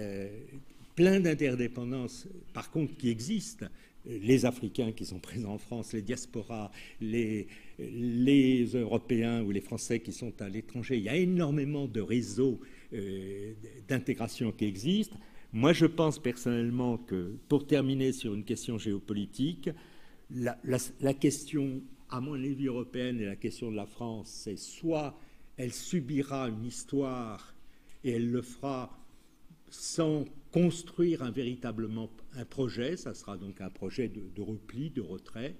[SPEAKER 2] plein d'interdépendances, par contre, qui existent. Les Africains qui sont présents en France, les diasporas, les Européens ou les Français qui sont à l'étranger. Il y a énormément de réseaux d'intégration qui existent. Moi, je pense personnellement que, pour terminer sur une question géopolitique, la question, à mon avis, européenne et la question de la France, c'est soit elle subira une histoire et elle le fera sans construire véritablement un projet. Ça sera donc un projet de repli, de retrait.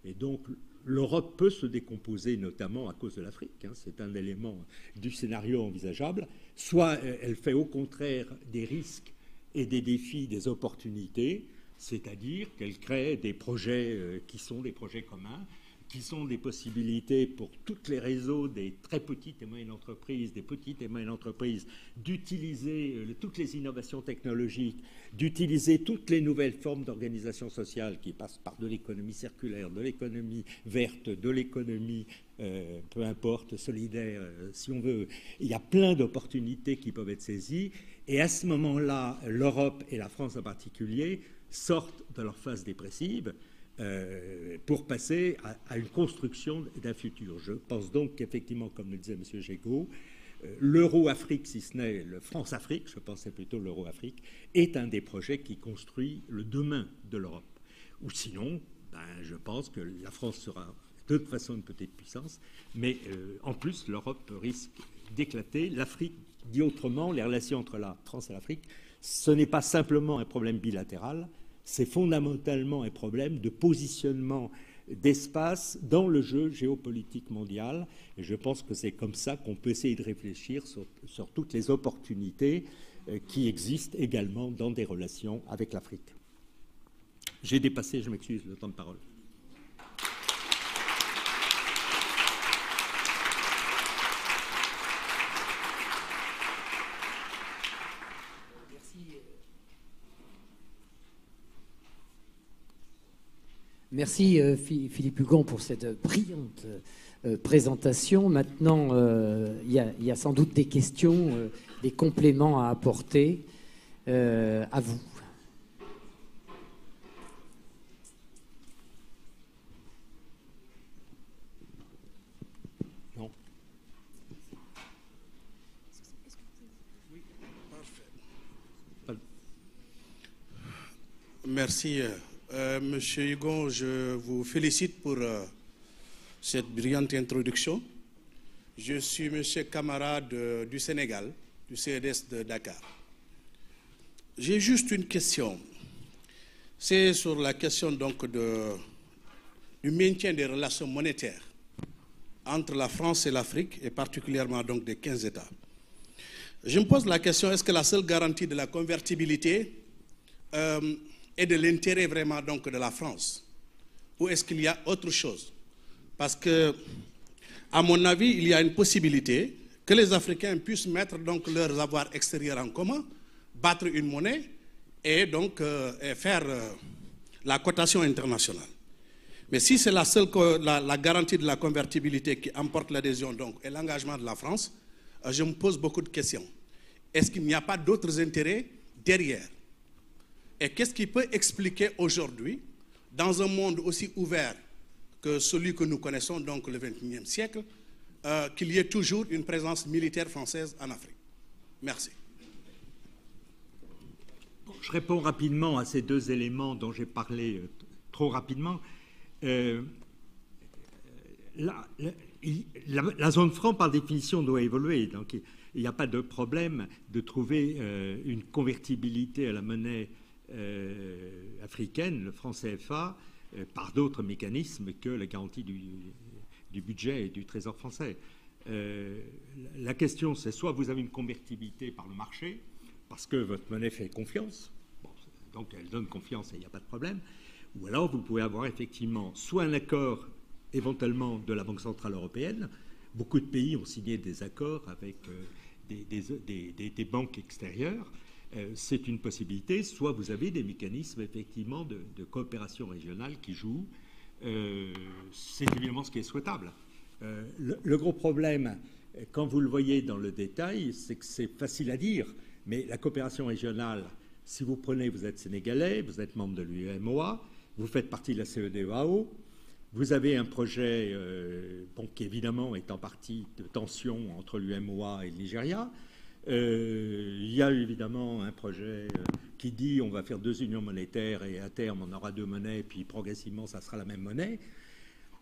[SPEAKER 2] Et donc, l'Europe peut se décomposer, notamment à cause de l'Afrique. C'est un élément du scénario envisageable. Soit elle fait au contraire des risques et des défis, des opportunités, c'est-à-dire qu'elle crée des projets qui sont des projets communs, qui sont des possibilités pour tous les réseaux des très petites et moyennes entreprises, des petites et moyennes entreprises, d'utiliser toutes les innovations technologiques, d'utiliser toutes les nouvelles formes d'organisation sociale qui passent par de l'économie circulaire, de l'économie verte, de l'économie, peu importe, solidaire, si on veut. Il y a plein d'opportunités qui peuvent être saisies. Et à ce moment-là, l'Europe et la France en particulier sortent de leur phase dépressive pour passer à une construction d'un futur. Je pense donc qu'effectivement, comme le disait M. Gégaud, l'Euro-Afrique, si ce n'est le France-Afrique, je pensais plutôt l'Euro-Afrique, est un des projets qui construit le demain de l'Europe. Ou sinon, je pense que la France sera de toute façon une petite puissance, mais en plus, l'Europe risque d'éclater. L'Afrique, dit autrement, les relations entre la France et l'Afrique, ce n'est pas simplement un problème bilatéral, c'est fondamentalement un problème de positionnement d'espace dans le jeu géopolitique mondial. Et je pense que c'est comme ça qu'on peut essayer de réfléchir sur toutes les opportunités qui existent également dans des relations avec l'Afrique. J'ai dépassé, je m'excuse, le temps de parole.
[SPEAKER 1] Merci Philippe Hugon pour cette brillante présentation. Maintenant, il y a sans doute des questions, des compléments à apporter. À vous.
[SPEAKER 2] Non.
[SPEAKER 3] Oui, parfait. Merci. Monsieur Hugon, je vous félicite pour cette brillante introduction. Je suis monsieur Camara du Sénégal, du CEDES de Dakar. J'ai juste une question. C'est sur la question donc du maintien des relations monétaires entre la France et l'Afrique, et particulièrement donc des 15 États. Je me pose la question, est-ce que la seule garantie de la convertibilité et de l'intérêt vraiment donc de la France, ou est-ce qu'il y a autre chose? Parce que, à mon avis, il y a une possibilité que les Africains puissent mettre donc leurs avoirs extérieurs en commun, battre une monnaie et donc faire la cotation internationale. Mais si c'est la seule la garantie de la convertibilité qui emporte l'adhésion donc et l'engagement de la France, je me pose beaucoup de questions. Est-ce qu'il n'y a pas d'autres intérêts derrière? Et qu'est-ce qui peut expliquer aujourd'hui, dans un monde aussi ouvert que celui que nous connaissons, donc le XXIe siècle, qu'il y ait toujours une présence militaire française en Afrique? Merci.
[SPEAKER 2] Je réponds rapidement à ces deux éléments dont j'ai parlé trop rapidement. La zone franc, par définition, doit évoluer. Donc, il n'y a pas de problème de trouver une convertibilité à la monnaie africaine, le franc CFA, par d'autres mécanismes que la garantie du budget et du trésor français. La question, c'est soit vous avez une convertibilité par le marché, parce que votre monnaie fait confiance, bon, donc elle donne confiance et il n'y a pas de problème, ou alors vous pouvez avoir effectivement soit un accord éventuellement de la Banque Centrale Européenne. Beaucoup de pays ont signé des accords avec des banques extérieures. C'est une possibilité. Soit vous avez des mécanismes effectivement de coopération régionale qui jouent. C'est évidemment ce qui est souhaitable. Le gros problème, quand vous le voyez dans le détail, c'est que c'est facile à dire, mais la coopération régionale, si vous prenez, vous êtes sénégalais, vous êtes membre de l'UEMOA, vous faites partie de la CEDEAO, vous avez un projet qui évidemment est en partie de tension entre l'UEMOA et le Nigeria. Il y a évidemment un projet qui dit on va faire deux unions monétaires et à terme on aura deux monnaies, puis progressivement ça sera la même monnaie.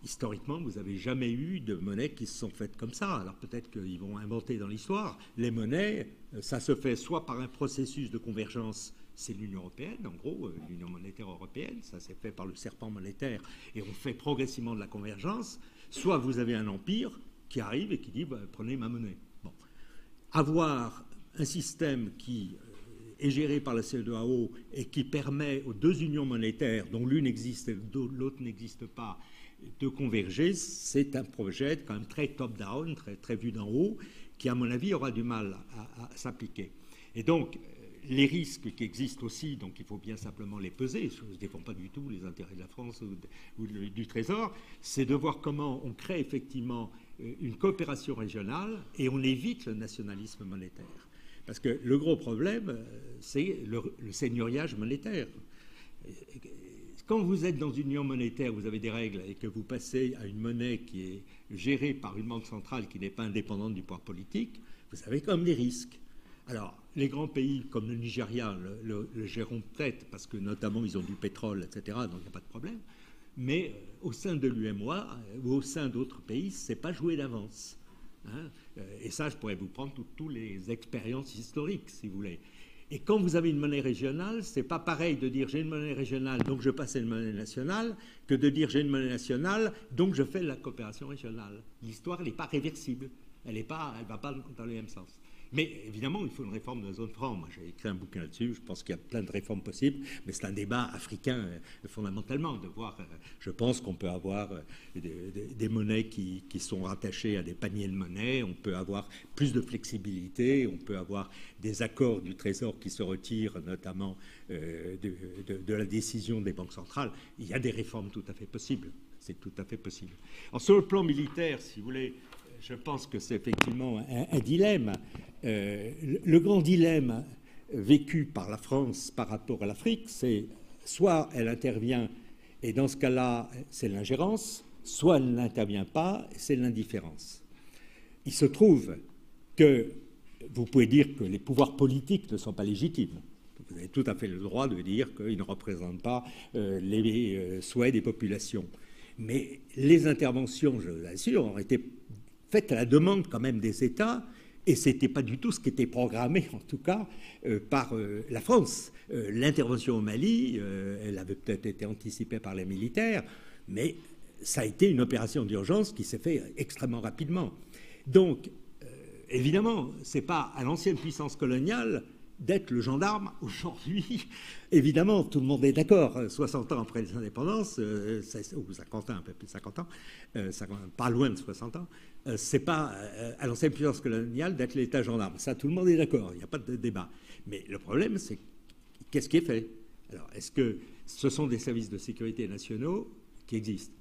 [SPEAKER 2] historiquement, vous n'avez jamais eu de monnaies qui se sont faites comme ça. Alors peut-être qu'ils vont inventer dans l'histoire. Les monnaies, ça se fait soit par un processus de convergence, c'est l'Union européenne, en gros, l'Union monétaire européenne, ça s'est fait par le serpent monétaire, et on fait progressivement de la convergence, soit vous avez un empire qui arrive et qui dit prenez ma monnaie. Bon. Avoir un système qui est géré par la CEDEAO et qui permet aux deux unions monétaires, dont l'une existe et l'autre n'existe pas, de converger, c'est un projet quand même très top-down, très vu d'en haut, qui, à mon avis, aura du mal à s'appliquer. Et donc, les risques qui existent aussi, donc il faut bien simplement les peser, je ne défends pas du tout les intérêts de la France ou du Trésor, c'est de voir comment on crée effectivement une coopération régionale et on évite le nationalisme monétaire. Parce que le gros problème, c'est le seigneuriage monétaire. Quand vous êtes dans une union monétaire, vous avez des règles et que vous passez à une monnaie qui est gérée par une banque centrale qui n'est pas indépendante du pouvoir politique, vous avez quand même des risques. Alors, les grands pays comme le Nigeria le géreront peut-être parce que notamment ils ont du pétrole, etc., donc il n'y a pas de problème. Mais au sein de l'UMOA ou au sein d'autres pays, ce n'est pas joué d'avance. Hein, et ça, je pourrais vous prendre toutes les expériences historiques, si vous voulez. Et quand vous avez une monnaie régionale, ce n'est pas pareil de dire j'ai une monnaie régionale, donc je passe à une monnaie nationale, que de dire j'ai une monnaie nationale, donc je fais de la coopération régionale. L'histoire, elle n'est pas réversible. Elle ne va pas dans le même sens. Mais évidemment, il faut une réforme de la zone franc. Moi, j'ai écrit un bouquin là-dessus. Je pense qu'il y a plein de réformes possibles, mais c'est un débat africain fondamentalement. De voir, je pense qu'on peut avoir des monnaies qui sont rattachées à des paniers de monnaie. On peut avoir plus de flexibilité. On peut avoir des accords du Trésor qui se retirent, notamment de la décision des banques centrales. Il y a des réformes tout à fait possibles. C'est tout à fait possible. Alors, sur le plan militaire, si vous voulez, je pense que c'est effectivement un dilemme. Le grand dilemme vécu par la France par rapport à l'Afrique, c'est soit elle intervient, et dans ce cas-là, c'est l'ingérence, soit elle n'intervient pas, c'est l'indifférence. Il se trouve que vous pouvez dire que les pouvoirs politiques ne sont pas légitimes. Vous avez tout à fait le droit de dire qu'ils ne représentent pas les souhaits des populations. Mais les interventions, je vous assure, ont été faites à la demande quand même des États, et ce n'était pas du tout ce qui était programmé, en tout cas, par la France. L'intervention au Mali, elle avait peut-être été anticipée par les militaires, mais ça a été une opération d'urgence qui s'est faite extrêmement rapidement. Donc, évidemment, ce n'est pas à l'ancienne puissance coloniale d'être le gendarme aujourd'hui. Évidemment, tout le monde est d'accord. 60 ans après les indépendances, ou 50 ans, un peu plus de 50 ans, pas loin de 60 ans, c'est pas à l'ancienne puissance coloniale d'être l'État gendarme. Ça, tout le monde est d'accord. Il n'y a pas de débat. Mais le problème, c'est qu'est-ce qui est fait? Alors, est-ce que ce sont des services de sécurité nationaux qui existent?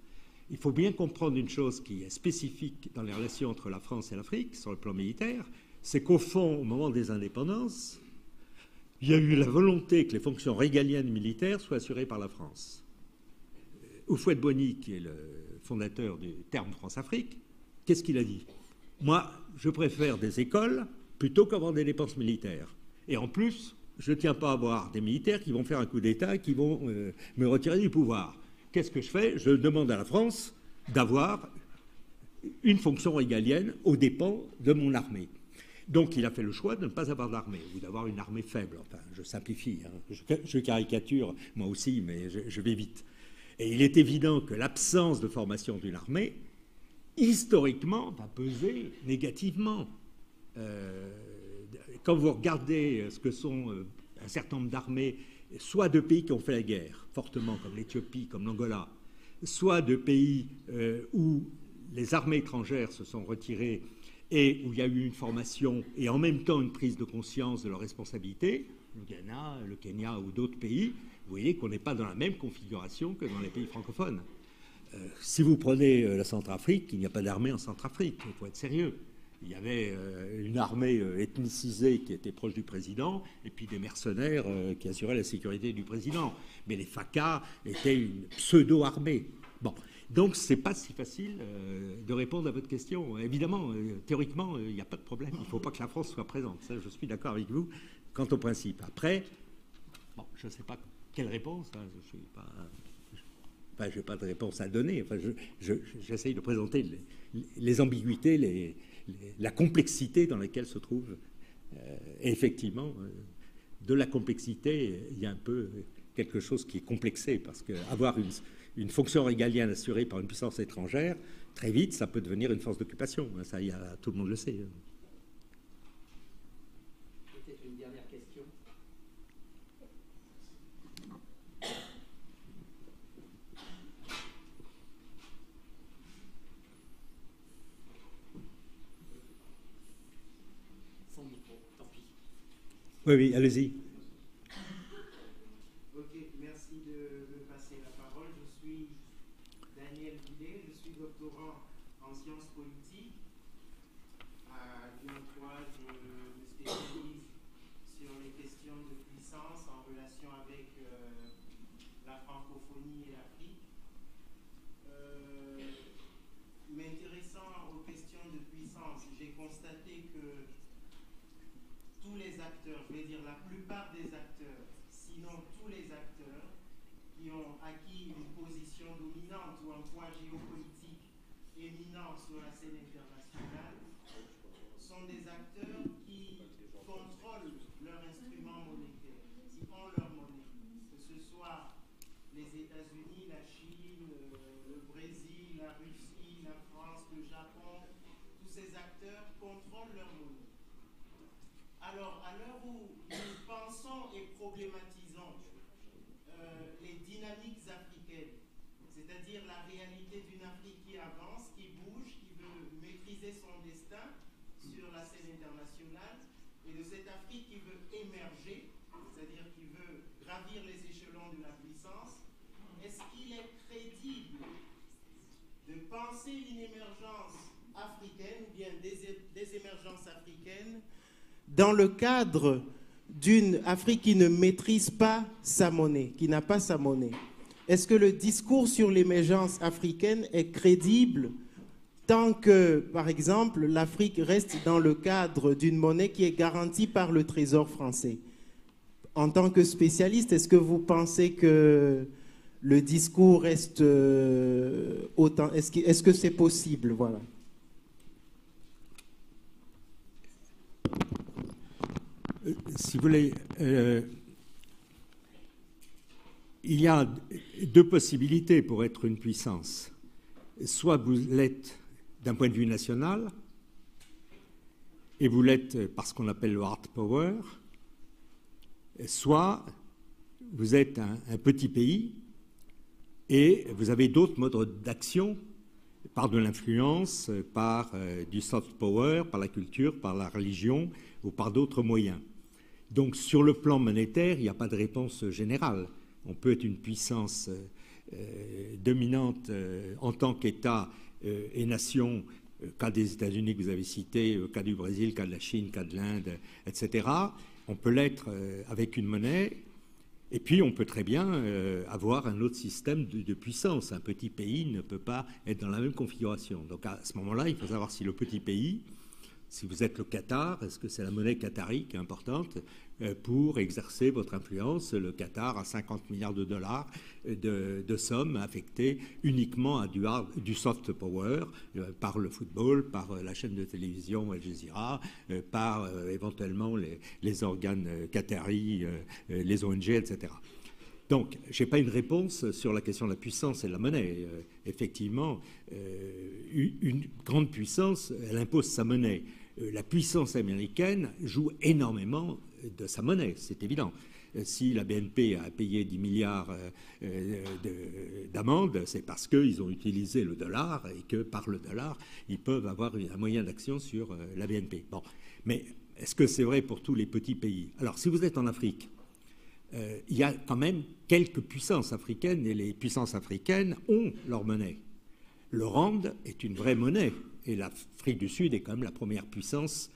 [SPEAKER 2] Il faut bien comprendre une chose qui est spécifique dans les relations entre la France et l'Afrique, sur le plan militaire, c'est qu'au fond, au moment des indépendances, il y a eu la volonté que les fonctions régaliennes militaires soient assurées par la France. Houphouët-Boigny, qui est le fondateur du terme France-Afrique, qu'est-ce qu'il a dit? Moi, je préfère des écoles plutôt qu'avoir des dépenses militaires. Et en plus, je ne tiens pas à avoir des militaires qui vont faire un coup d'État et qui vont me retirer du pouvoir. Qu'est-ce que je fais? Je demande à la France d'avoir une fonction régalienne aux dépens de mon armée. Donc, il a fait le choix de ne pas avoir d'armée, ou d'avoir une armée faible. Enfin, je simplifie, hein. Je caricature, moi aussi, mais je vais vite. Et il est évident que l'absence de formation d'une armée, historiquement, va peser négativement. Quand vous regardez ce que sont un certain nombre d'armées, soit de pays qui ont fait la guerre, fortement, comme l'Éthiopie, comme l'Angola, soit de pays où les armées étrangères se sont retirées et où il y a eu une formation et en même temps une prise de conscience de leurs responsabilités, le Ghana, le Kenya ou d'autres pays, vous voyez qu'on n'est pas dans la même configuration que dans les pays francophones. Si vous prenez la Centrafrique, il n'y a pas d'armée en Centrafrique, il faut être sérieux. Il y avait une armée ethnicisée qui était proche du président et puis des mercenaires qui assuraient la sécurité du président. Mais les FACA étaient une pseudo-armée. Bon. Donc, ce n'est pas si facile de répondre à votre question. Évidemment, théoriquement, il n'y a pas de problème. Il ne faut pas que la France soit présente. Ça, je suis d'accord avec vous quant au principe. Après, bon, je ne sais pas quelle réponse. Hein, je suis pas... Enfin, je n'ai pas de réponse à donner. Enfin, j'essaye de présenter les ambiguïtés, la complexité dans laquelle se trouve. Et effectivement, de la complexité, il y a un peu quelque chose qui est complexé, parce qu'avoir une fonction régalienne assurée par une puissance étrangère, très vite, ça peut devenir une force d'occupation. Ça, tout le monde le sait.
[SPEAKER 1] Peut-être une dernière question. Sans micro, tant pis.
[SPEAKER 2] Oui, oui, allez-y.
[SPEAKER 4] Ok, merci de me passer la parole. Je suis Daniel Goulet, je suis doctorant en sciences politiques. À Lyon 3, je me spécialise sur les questions de puissance en relation avec la francophonie et l'Afrique. M'intéressant aux questions de puissance, j'ai constaté que tous les acteurs, je vais dire la plupart des acteurs, sinon tous les acteurs qui ont acquis une position dominante ou un point géopolitique éminent sur la scène internationale, sont des acteurs qui contrôlent leur instrument monétaire, qui ont leur monnaie, que ce soit les États-Unis, la Chine, le Brésil, la Russie, la France, le Japon, tous ces acteurs contrôlent leur monnaie. Alors, à l'heure où nous pensons et problématisons les dynamiques africaines, c'est-à-dire la réalité d'une Afrique qui avance, qui bouge, qui veut maîtriser son destin sur la scène internationale, et de cette Afrique qui veut émerger, c'est-à-dire qui veut gravir les échelons de la puissance, est-ce qu'il est crédible de penser une émergence africaine ou bien des émergences africaines dans le cadre d'une Afrique qui ne maîtrise pas sa monnaie, qui n'a pas sa monnaie? Est-ce que le discours sur l'émergence africaine est crédible tant que, par exemple, l'Afrique reste dans le cadre d'une monnaie qui est garantie par le Trésor français? En tant que spécialiste, est-ce que vous pensez que le discours reste autant... Est-ce que c'est possible? Voilà.
[SPEAKER 2] Si vous voulez, il y a deux possibilités pour être une puissance. Soit vous l'êtes d'un point de vue national, et vous l'êtes par ce qu'on appelle le hard power, soit vous êtes un petit pays et vous avez d'autres modes d'action, par de l'influence, par du soft power, par la culture, par la religion ou par d'autres moyens. Donc sur le plan monétaire, il n'y a pas de réponse générale. On peut être une puissance dominante en tant qu'État et nation, cas des États-Unis que vous avez cités, cas du Brésil, cas de la Chine, cas de l'Inde, etc. On peut l'être avec une monnaie, et puis on peut très bien avoir un autre système de puissance. Un petit pays ne peut pas être dans la même configuration. Donc à ce moment-là, il faut savoir si le petit pays, si vous êtes le Qatar, est-ce que c'est la monnaie qatari qui est importante pour exercer votre influence? Le Qatar a 50 milliards de dollars de sommes affectées uniquement à du soft power, par le football, par la chaîne de télévision Al Jazeera, par éventuellement les organes qataris, les ONG, etc. Donc, je n'ai pas une réponse sur la question de la puissance et de la monnaie. Effectivement, une grande puissance, elle impose sa monnaie. La puissance américaine joue énormément de sa monnaie, c'est évident. Si la BNP a payé 10 milliards d'amendes, c'est parce qu'ils ont utilisé le dollar et que par le dollar, ils peuvent avoir un moyen d'action sur la BNP. Bon. Mais est-ce que c'est vrai pour tous les petits pays? Alors, si vous êtes en Afrique, il y a quand même quelques puissances africaines, et les puissances africaines ont leur monnaie. Le rand est une vraie monnaie, et l'Afrique du Sud est quand même la première puissance,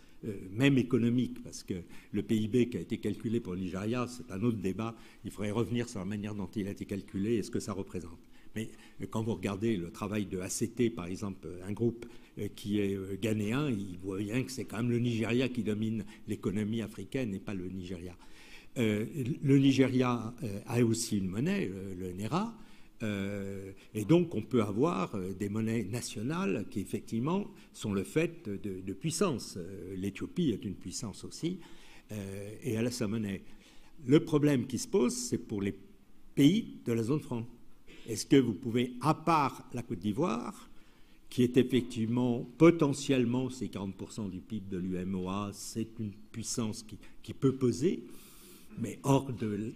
[SPEAKER 2] même économique, parce que le PIB qui a été calculé pour le Nigeria, c'est un autre débat. Il faudrait revenir sur la manière dont il a été calculé et ce que ça représente. Mais quand vous regardez le travail de ACT, par exemple, un groupe qui est ghanéen, il voit bien que c'est quand même le Nigeria qui domine l'économie africaine et pas le Nigeria. Le Nigeria a aussi une monnaie, le Naira. Et donc, on peut avoir des monnaies nationales qui, effectivement, sont le fait de puissance. L'Éthiopie est une puissance aussi, et elle a sa monnaie. Le problème qui se pose, c'est pour les pays de la zone franc. Est-ce que vous pouvez, à part la Côte d'Ivoire, qui est effectivement, potentiellement, c'est 40% du PIB de l'UMOA, c'est une puissance qui peut peser, mais hors de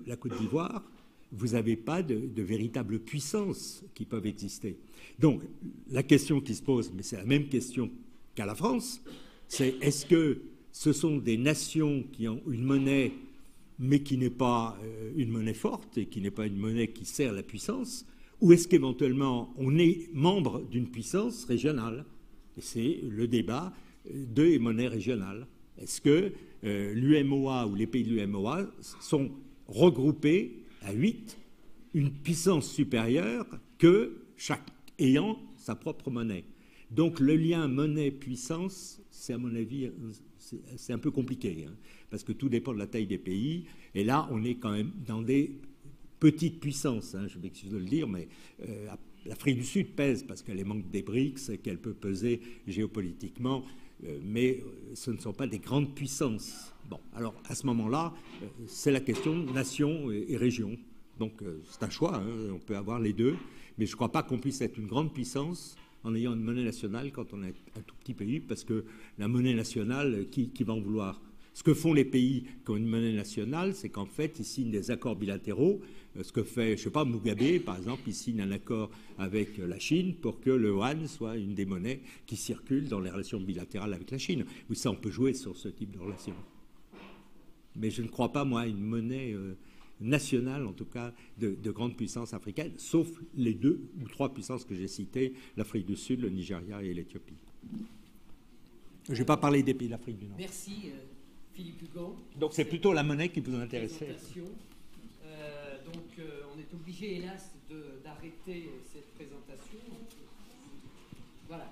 [SPEAKER 2] la Côte d'Ivoire, vous n'avez pas de véritables puissances qui peuvent exister. Donc, la question qui se pose, mais c'est la même question qu'à la France, c'est est-ce que ce sont des nations qui ont une monnaie, mais qui n'est pas une monnaie forte et qui n'est pas une monnaie qui sert la puissance, ou est-ce qu'éventuellement on est membre d'une puissance régionale? Et c'est le débat des monnaies régionales. Est-ce que l'UMOA ou les pays de l'UMOA sont regroupés à 8, une puissance supérieure que chaque ayant sa propre monnaie? Donc le lien monnaie-puissance, c'est à mon avis, c'est un peu compliqué, hein, parce que tout dépend de la taille des pays. Et là, on est quand même dans des petites puissances, hein, je m'excuse de le dire, mais l'Afrique du Sud pèse parce qu'elle est membre des BRICS et qu'elle peut peser géopolitiquement, mais ce ne sont pas des grandes puissances. Bon, alors à ce moment-là, c'est la question nation et région. Donc c'est un choix, hein, on peut avoir les deux, mais je ne crois pas qu'on puisse être une grande puissance en ayant une monnaie nationale quand on est un tout petit pays, parce que la monnaie nationale, qui va en vouloir? Ce que font les pays qui ont une monnaie nationale, c'est qu'en fait, ils signent des accords bilatéraux. Ce que fait, je ne sais pas, Mugabe, par exemple, il signe un accord avec la Chine pour que le yuan soit une des monnaies qui circulent dans les relations bilatérales avec la Chine. Oui, ça, on peut jouer sur ce type de relation. Mais je ne crois pas, moi, à une monnaie nationale, en tout cas, de grande puissance africaine, sauf les 2 ou 3 puissances que j'ai citées, l'Afrique du Sud, le Nigeria et l'Éthiopie. Je ne vais pas parler des pays d'Afrique du Nord.
[SPEAKER 1] Merci, Philippe Hugon.
[SPEAKER 2] Donc c'est plutôt la monnaie qui vous intéressait.
[SPEAKER 1] On est obligé, hélas, d'arrêter cette présentation. Voilà.